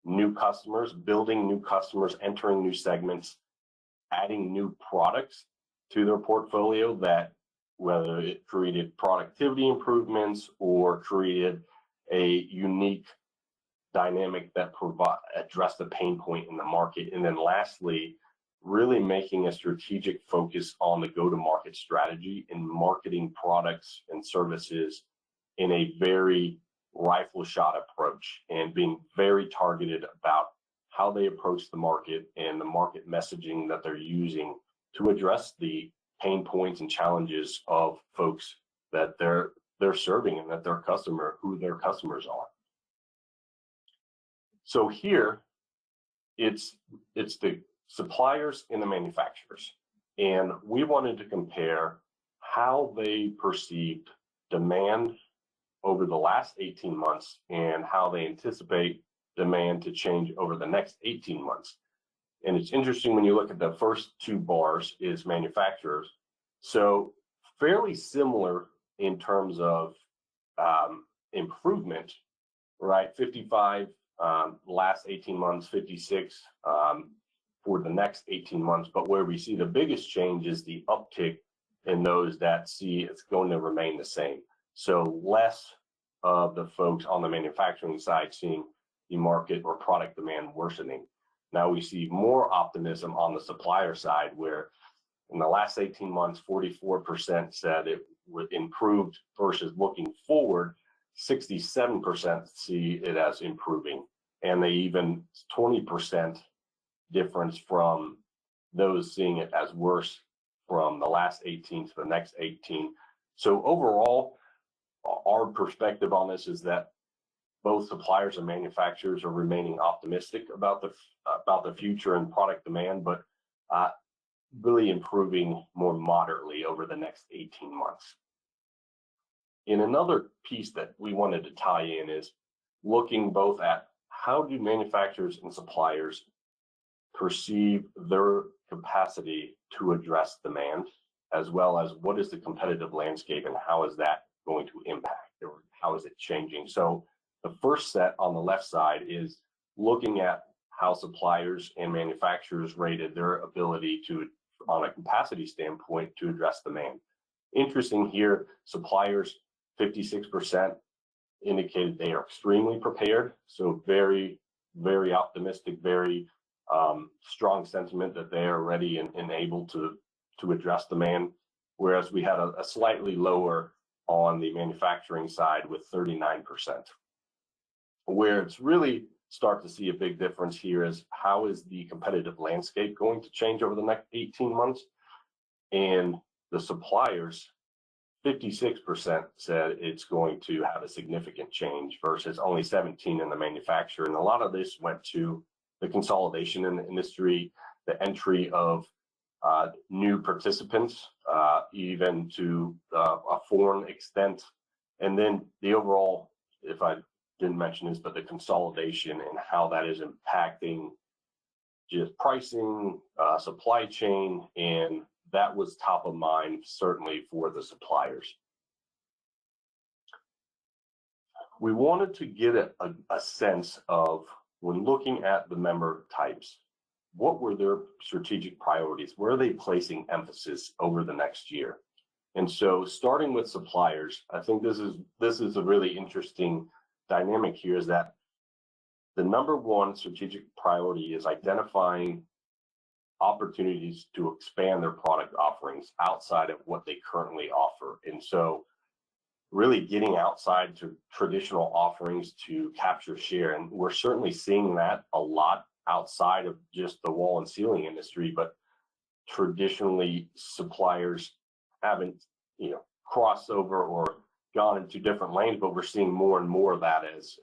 B: new customers, building new customers, entering new segments, adding new products to their portfolio, that whether it created productivity improvements or created a unique dynamic that addressed the pain point in the market. And then lastly, really making a strategic focus on the go-to-market strategy and marketing products and services in a very rifle shot approach, and being very targeted about how they approach the market and the market messaging that they're using to address the pain points and challenges of folks that they're serving and that who their customers are. So here it's the suppliers and the manufacturers, and we wanted to compare how they perceived demand over the last 18 months and how they anticipate demand to change over the next 18 months. And it's interesting when you look at the first two bars is manufacturers. So fairly similar in terms of improvement, right? 55 last 18 months, 56 for the next 18 months. But where we see the biggest change is the uptick in those that see it's going to remain the same. So less of the folks on the manufacturing side seeing the market or product demand worsening. Now we see more optimism on the supplier side, where in the last 18 months, 44% said it would improve versus looking forward, 67% see it as improving. And they even 20% difference from those seeing it as worse from the last 18 to the next 18. So overall, our perspective on this is that both suppliers and manufacturers are remaining optimistic about the future and product demand, but really improving more moderately over the next 18 months. And another piece that we wanted to tie in is looking both at how do manufacturers and suppliers perceive their capacity to address demand, as well as what is the competitive landscape and how is that going to impact, or how is it changing. So the first set on the left side is looking at how suppliers and manufacturers rated their ability to, on a capacity standpoint, to address demand. Interesting here, suppliers, 56% indicated they are extremely prepared. So very, very optimistic, very strong sentiment that they are ready and able to address demand. Whereas we had a slightly lower on the manufacturing side with 39%. Where it's really start to see a big difference here is how is the competitive landscape going to change over the next 18 months? And the suppliers, 56% said it's going to have a significant change versus only 17 in the manufacturer. And a lot of this went to the consolidation in the industry, the entry of new participants, even to a foreign extent, and then the overall, if I didn't mention this, but the consolidation and how that is impacting just pricing, supply chain, and that was top of mind certainly for the suppliers. We wanted to get a sense of, when looking at the member types, what were their strategic priorities? Where are they placing emphasis over the next year? And so starting with suppliers, I think this is a really interesting dynamic here, is that the number one strategic priority is identifying opportunities to expand their product offerings outside of what they currently offer. And so really getting outside to traditional offerings to capture share. And we're certainly seeing that a lot outside of just the wall and ceiling industry, but traditionally suppliers haven't, crossed over or gone into different lanes, but we're seeing more and more of that as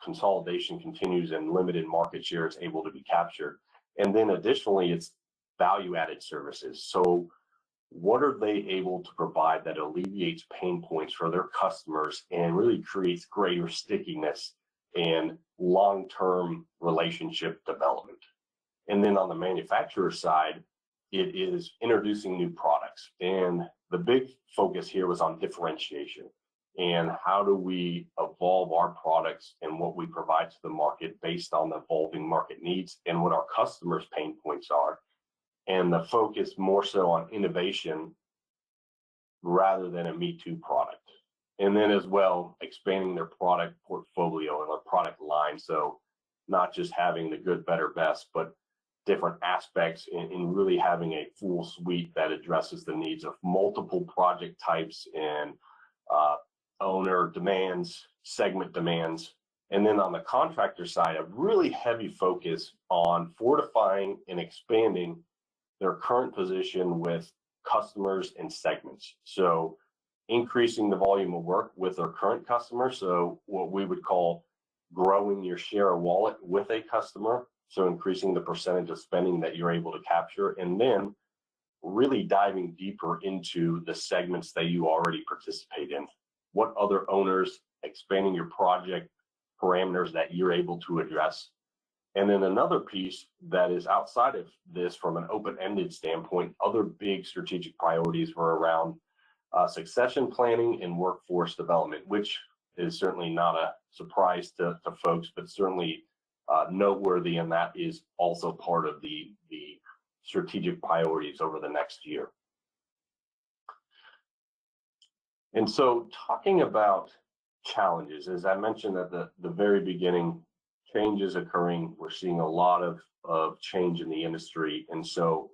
B: consolidation continues and limited market share is able to be captured. And then additionally, it's value-added services. So what are they able to provide that alleviates pain points for their customers and really creates greater stickiness and long-term relationship development? And then on the manufacturer side, it is introducing new products. And the big focus here was on differentiation and how do we evolve our products and what we provide to the market based on the evolving market needs and what our customers' pain points are. And the focus more so on innovation rather than a me-too product. And then as well, expanding their product portfolio and their product line. So not just having the good, better, best, but different aspects in really having a full suite that addresses the needs of multiple project types and owner demands, segment demands. And then on the contractor side, a really heavy focus on fortifying and expanding their current position with customers and segments. So increasing the volume of work with their current customers. So what we would call growing your share of wallet with a customer. So increasing the percentage of spending that you're able to capture, and then really diving deeper into the segments that you already participate in. What other owners, expanding your project parameters that you're able to address. And then another piece that is outside of this from an open-ended standpoint, other big strategic priorities were around succession planning and workforce development, which is certainly not a surprise to folks, but certainly noteworthy, and that is also part of the strategic priorities over the next year. And so talking about challenges, as I mentioned at the very beginning, change is occurring. We're seeing a lot of change in the industry. And so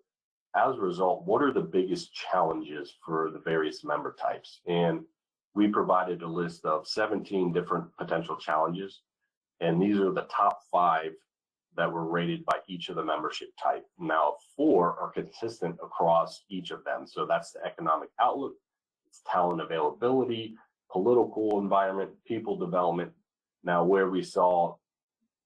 B: as a result, what are the biggest challenges for the various member types? And we provided a list of 17 different potential challenges. And these are the top 5 that were rated by each of the membership type. Now, 4 are consistent across each of them. So that's the economic outlook, it's talent availability, political environment, people development. Now, where we saw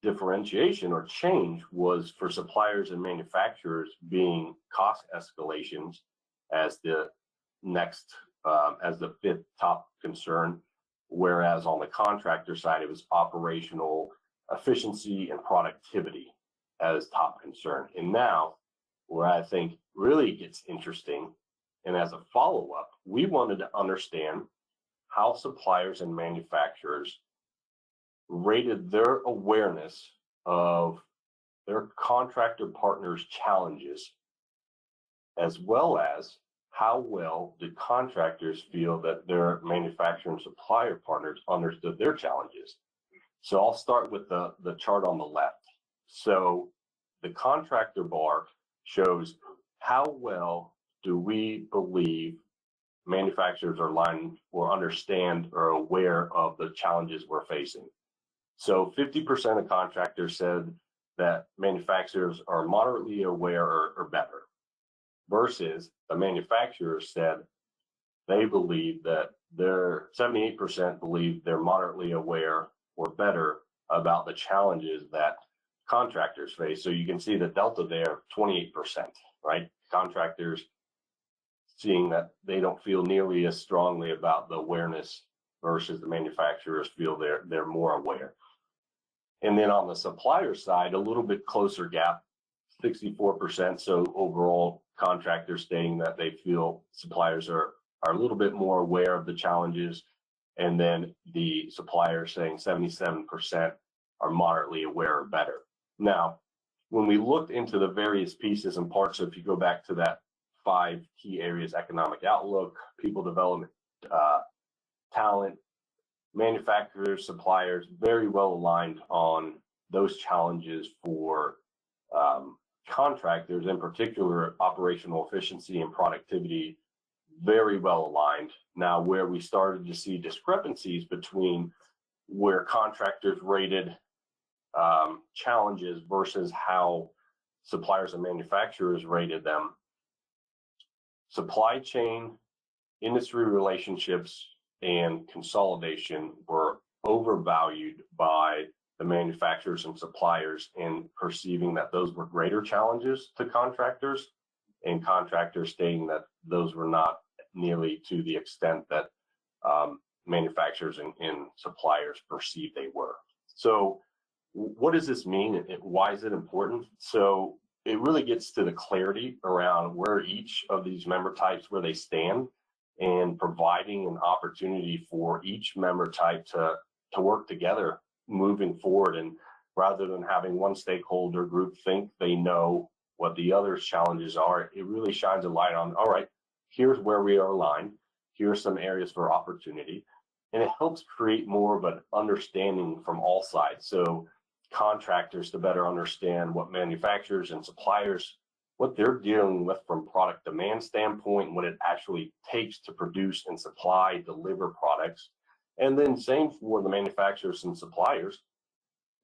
B: differentiation or change was for suppliers and manufacturers being cost escalations as the next, as the fifth top concern, whereas on the contractor side, it was operational efficiency and productivity as top concern. And now, where I think really gets interesting, and as a follow-up, we wanted to understand how suppliers and manufacturers rated their awareness of their contractor partners' challenges, as well as how well did contractors feel that their manufacturer and supplier partners understood their challenges. So I'll start with the chart on the left. So the contractor bar shows how well do we believe manufacturers are aligned or understand or aware of the challenges we're facing. So 50% of contractors said that manufacturers are moderately aware or better, versus the manufacturers said they believe that they're 78% believe they're moderately aware or better about the challenges that contractors face. So you can see the delta there, 28%, right? Contractors seeing that they don't feel nearly as strongly about the awareness versus the manufacturers feel they're more aware. And then on the supplier side, a little bit closer gap, 64%. So overall, contractors stating that they feel suppliers are a little bit more aware of the challenges. And then the suppliers saying 77% are moderately aware or better. Now, when we looked into the various pieces and parts, so if you go back to that 5 key areas: economic outlook, people development, talent, manufacturers, suppliers, very well aligned on those challenges for contractors, in particular, operational efficiency and productivity, very well aligned. Now, where we started to see discrepancies between where contractors rated challenges versus how suppliers and manufacturers rated them, supply chain, industry relationships, and consolidation were overvalued by the manufacturers and suppliers in perceiving that those were greater challenges to contractors, and contractors stating that those were not nearly to the extent that manufacturers and suppliers perceived they were. So what does this mean? Why is it important? So it really gets to the clarity around where each of these member types, where they stand, and providing an opportunity for each member type to work together moving forward. And rather than having one stakeholder group think they know what the other's challenges are, it really shines a light on, all right, here's where we are aligned, here's some areas for opportunity, and it helps create more of an understanding from all sides. So contractors to better understand what manufacturers and suppliers, what they're dealing with from product demand standpoint, what it actually takes to produce and supply, deliver products. And then same for the manufacturers and suppliers.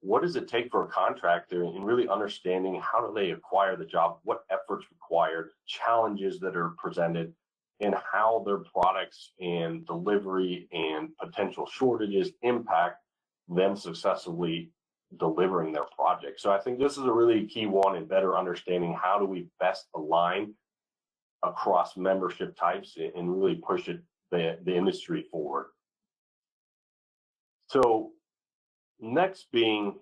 B: What does it take for a contractor in really understanding how do they acquire the job, what efforts required, challenges that are presented, and how their products and delivery and potential shortages impact them successfully delivering their project. So I think this is a really key one in better understanding how do we best align across membership types and really push the industry forward. So next being,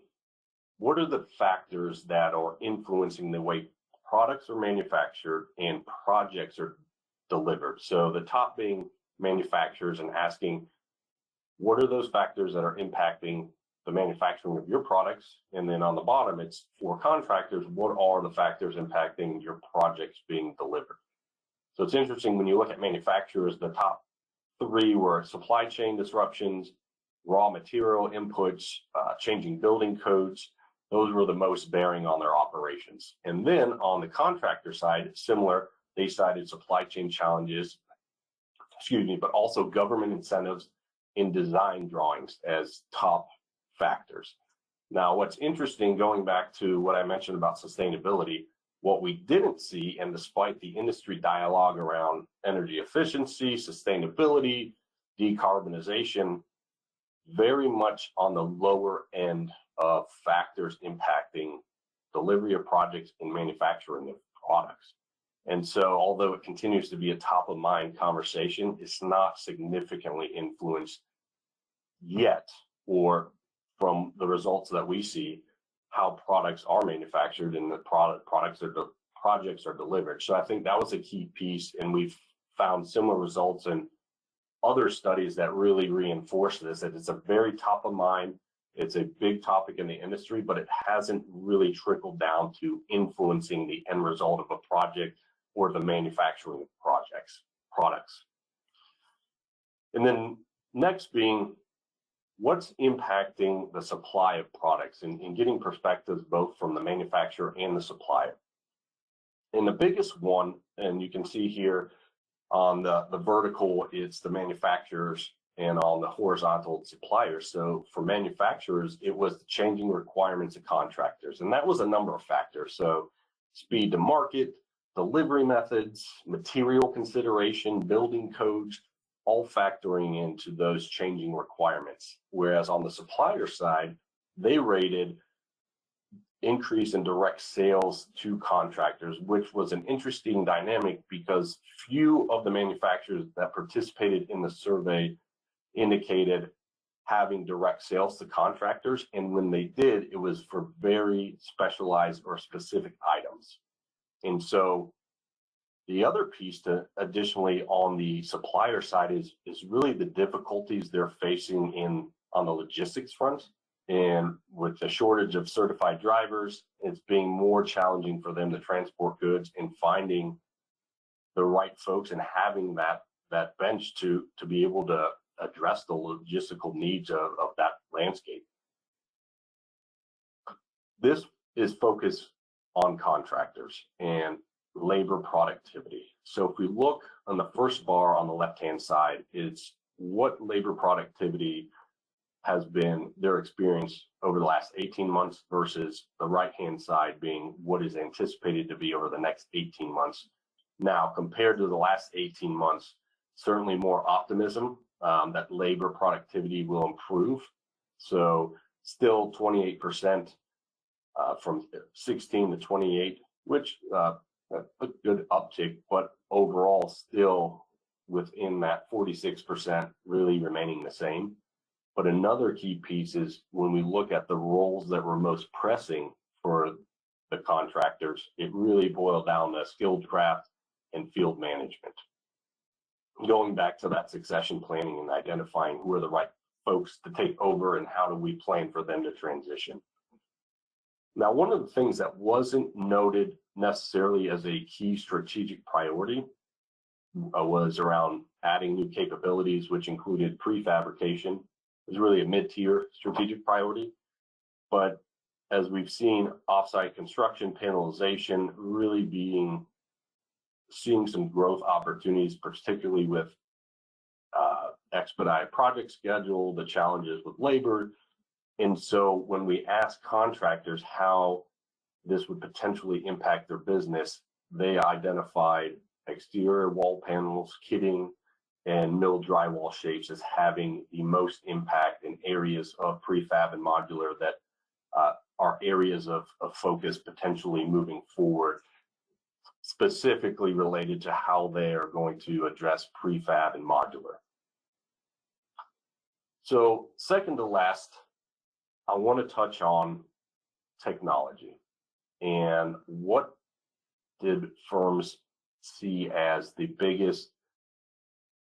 B: what are the factors that are influencing the way products are manufactured and projects are delivered? So the top being manufacturers, and asking, what are those factors that are impacting the manufacturing of your products? And then on the bottom, it's for contractors, what are the factors impacting your projects being delivered? So it's interesting when you look at manufacturers, the top 3 were supply chain disruptions, raw material inputs, changing building codes. Those were the most bearing on their operations. And then on the contractor side, similar, they cited supply chain challenges, but also government incentives in design drawings as top factors. Now, what's interesting, going back to what I mentioned about sustainability, what we didn't see, and despite the industry dialogue around energy efficiency, sustainability, decarbonization, very much on the lower end of factors impacting delivery of projects and manufacturing of products. And so, although it continues to be a top of mind conversation, it's not significantly influenced yet, or from the results that we see, how products are manufactured and the projects are delivered. So I think that was a key piece, and we've found similar results in other studies that really reinforce this, that it's a very top of mind, it's a big topic in the industry, but it hasn't really trickled down to influencing the end result of a project or the manufacturing of products. And then next being, what's impacting the supply of products, and getting perspectives both from the manufacturer and the supplier. And the biggest one, and you can see here on the vertical, it's the manufacturers, and on the horizontal, suppliers. So for manufacturers, it was the changing requirements of contractors, and that was a number of factors. So speed to market, delivery methods, material consideration, building codes, all factoring into those changing requirements. Whereas on the supplier side, they rated increase in direct sales to contractors, which was an interesting dynamic because few of the manufacturers that participated in the survey indicated having direct sales to contractors. And when they did, it was for very specialized or specific items. And so the other piece to additionally on the supplier side is really the difficulties they're facing on the logistics front. And with the shortage of certified drivers, it's being more challenging for them to transport goods, and finding the right folks and having that bench to be able to address the logistical needs of that landscape. This is focused on contractors and labor productivity. So if we look on the first bar on the left-hand side, it's what labor productivity has been their experience over the last 18 months versus the right-hand side being what is anticipated to be over the next 18 months. Now, compared to the last 18 months, certainly more optimism that labor productivity will improve. So still 28% from 16 to 28, which a good uptick, but overall still within that 46% really remaining the same. But another key piece is when we look at the roles that were most pressing for the contractors, it really boiled down to skilled craft and field management. Going back to that succession planning and identifying who are the right folks to take over and how do we plan for them to transition. Now, one of the things that wasn't noted necessarily as a key strategic priority was around adding new capabilities, which included prefabrication. It was really a mid-tier strategic priority. But as we've seen, offsite construction, panelization really seeing some growth opportunities, particularly with expedited project schedule, the challenges with labor. And so when we asked contractors how this would potentially impact their business, they identified exterior wall panels, kitting, and mill drywall shapes as having the most impact in areas of prefab and modular that are areas of focus potentially moving forward, specifically related to how they are going to address prefab and modular. So second to last, I want to touch on technology and what did firms see as the biggest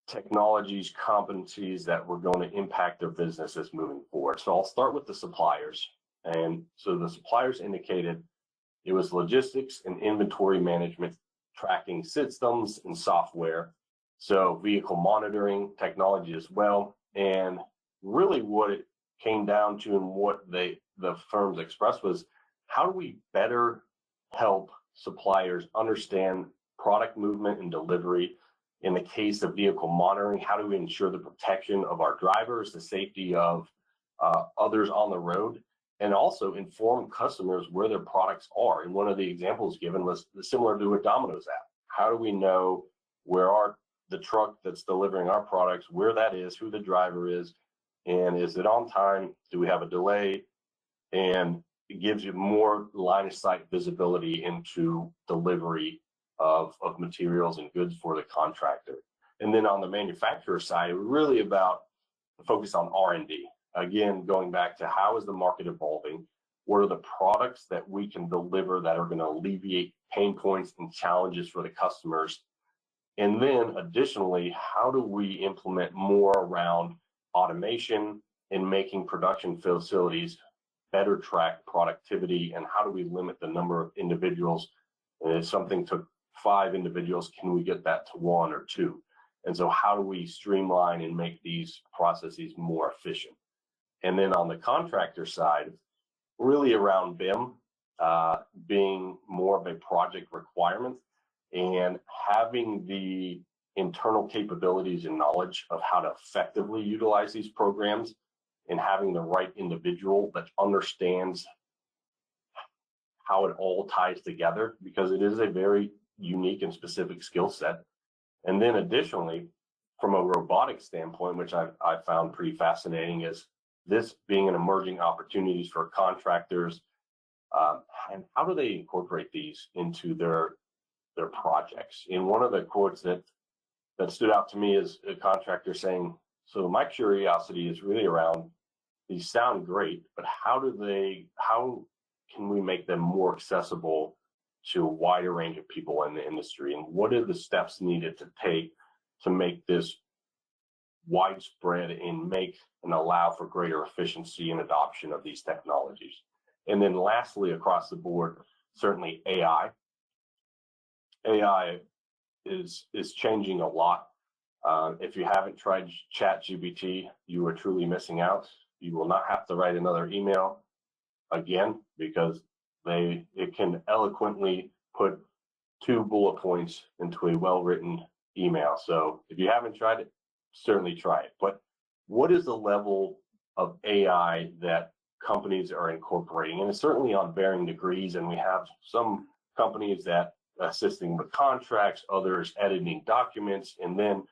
B: technologies, competencies that were going to impact their businesses moving forward. So I'll start with the suppliers. And so the suppliers indicated it was logistics and inventory management, tracking systems and software. So vehicle monitoring technology as well. And really what it came down to and what the firms expressed was, how do we better help suppliers understand product movement and delivery? In the case of vehicle monitoring, how do we ensure the protection of our drivers, the safety of others on the road, and also inform customers where their products are? And one of the examples given was similar to a Domino's app. How do we know where the truck that's delivering our products, where that is, who the driver is, and is it on time? Do we have a delay? and it gives you more line of sight visibility into delivery of materials and goods for the contractor. And then on the manufacturer side, really about focus on R&D. Again, going back to how is the market evolving? What are the products that we can deliver that are going to alleviate pain points and challenges for the customers? And then additionally, how do we implement more around automation and making production facilities better track productivity? And how do we limit the number of individuals? And if something took 5 individuals, can we get that to 1 or 2? And so how do we streamline and make these processes more efficient? And then on the contractor side, really around BIM being more of a project requirement and having the internal capabilities and knowledge of how to effectively utilize these programs and having the right individual that understands how it all ties together, because it is a very unique and specific skill set. And then additionally, from a robotics standpoint, which I found pretty fascinating, is this being an emerging opportunities for contractors, and how do they incorporate these into their projects? And one of the quotes that stood out to me is a contractor saying, so my curiosity is really around, these sound great, but how can we make them more accessible to a wider range of people in the industry? And what are the steps needed to take to make this widespread and make and allow for greater efficiency and adoption of these technologies? And then lastly, across the board, certainly AI. AI is changing a lot. If you haven't tried ChatGPT, you are truly missing out. You will not have to write another email again, because it can eloquently put 2 bullet points into a well-written email. So if you haven't tried it, certainly try it. But what is the level of AI that companies are incorporating? And it's certainly on varying degrees, and we have some companies that assisting with contracts, others editing documents, and then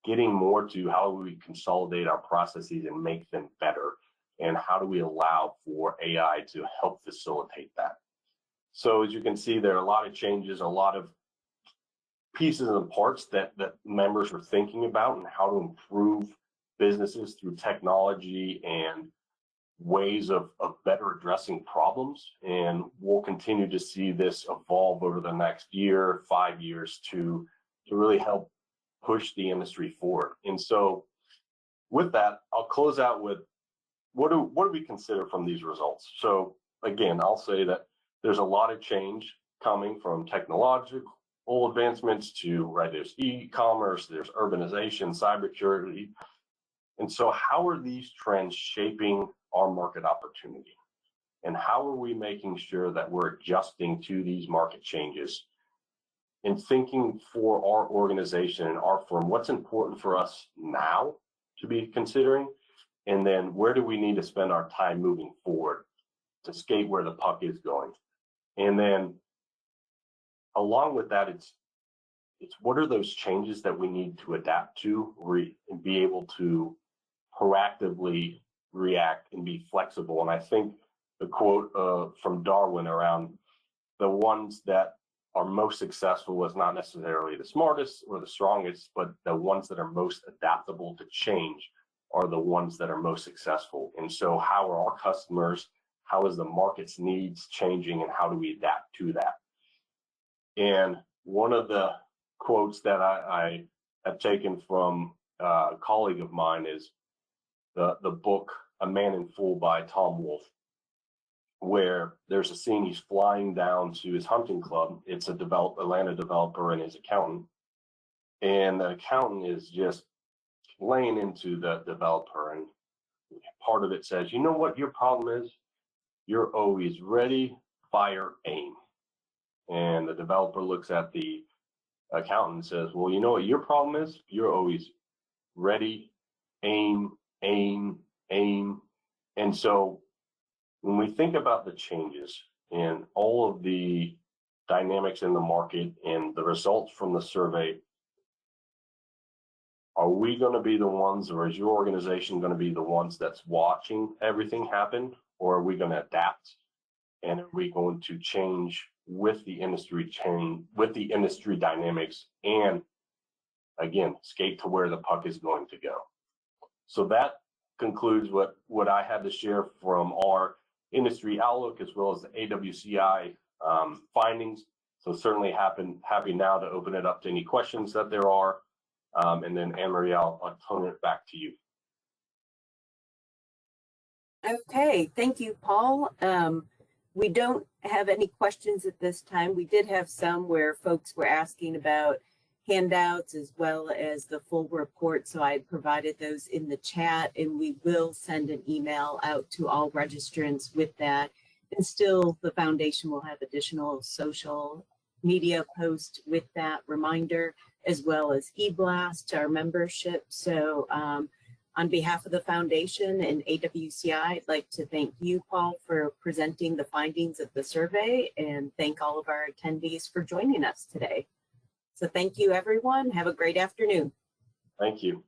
B: getting more to how we consolidate our processes and make them better, and how do we allow for AI to help facilitate that. So as you can see, there are a lot of changes, a lot of pieces and parts that members are thinking about, and how to improve businesses through technology and ways of better addressing problems. And we'll continue to see this evolve over the next year, 5 years to really help push the industry forward. And so with that, I'll close out with what do we consider from these results? So again, I'll say that there's a lot of change coming from technological advancements to, right, there's e-commerce, there's urbanization, cybersecurity. And so how are these trends shaping our market opportunity? And how are we making sure that we're adjusting to these market changes and thinking for our organization and our firm, what's important for us now to be considering? And then where do we need to spend our time moving forward to skate where the puck is going? And then along with that, it's what are those changes that we need to adapt to and be able to proactively react and be flexible. And I think the quote from Darwin around the ones that are most successful is not necessarily the smartest or the strongest, but the ones that are most adaptable to change are the ones that are most successful. And so how are our customers, how is the market's needs changing, and how do we adapt to that? And one of the quotes that I have taken from a colleague of mine is the book A Man in Full by Tom Wolfe, where there's a scene he's flying down to his hunting club. It's a Atlanta developer and his accountant. And the accountant is just laying into the developer. And part of it says, you know what your problem is? You're always ready, fire, aim. And the developer looks at the accountant and says, well, you know what your problem is? You're always ready, aim, aim, aim. And so when we think about the changes and all of the dynamics in the market and the results from the survey, are we going to be the ones, or is your organization going to be the ones that's watching everything happen? or are we going to adapt? And are we going to change with the industry dynamics, and again, skate to where the puck is going to go? So that concludes what I had to share from our industry outlook, as well as the AWCI findings. So certainly happy now to open it up to any questions that there are. And then Anne-Marie, I'll turn it back to you.
A: Okay, thank you, Paul. We don't have any questions at this time. We did have some where folks were asking about handouts as well as the full report, so I provided those in the chat, and we will send an email out to all registrants with that. And still, the foundation will have additional social media posts with that reminder, as well as e-blast to our membership. So on behalf of the foundation and AWCI, I'd like to thank you, Paul, for presenting the findings of the survey, and thank all of our attendees for joining us today. So thank you, everyone. Have a great afternoon.
B: Thank you.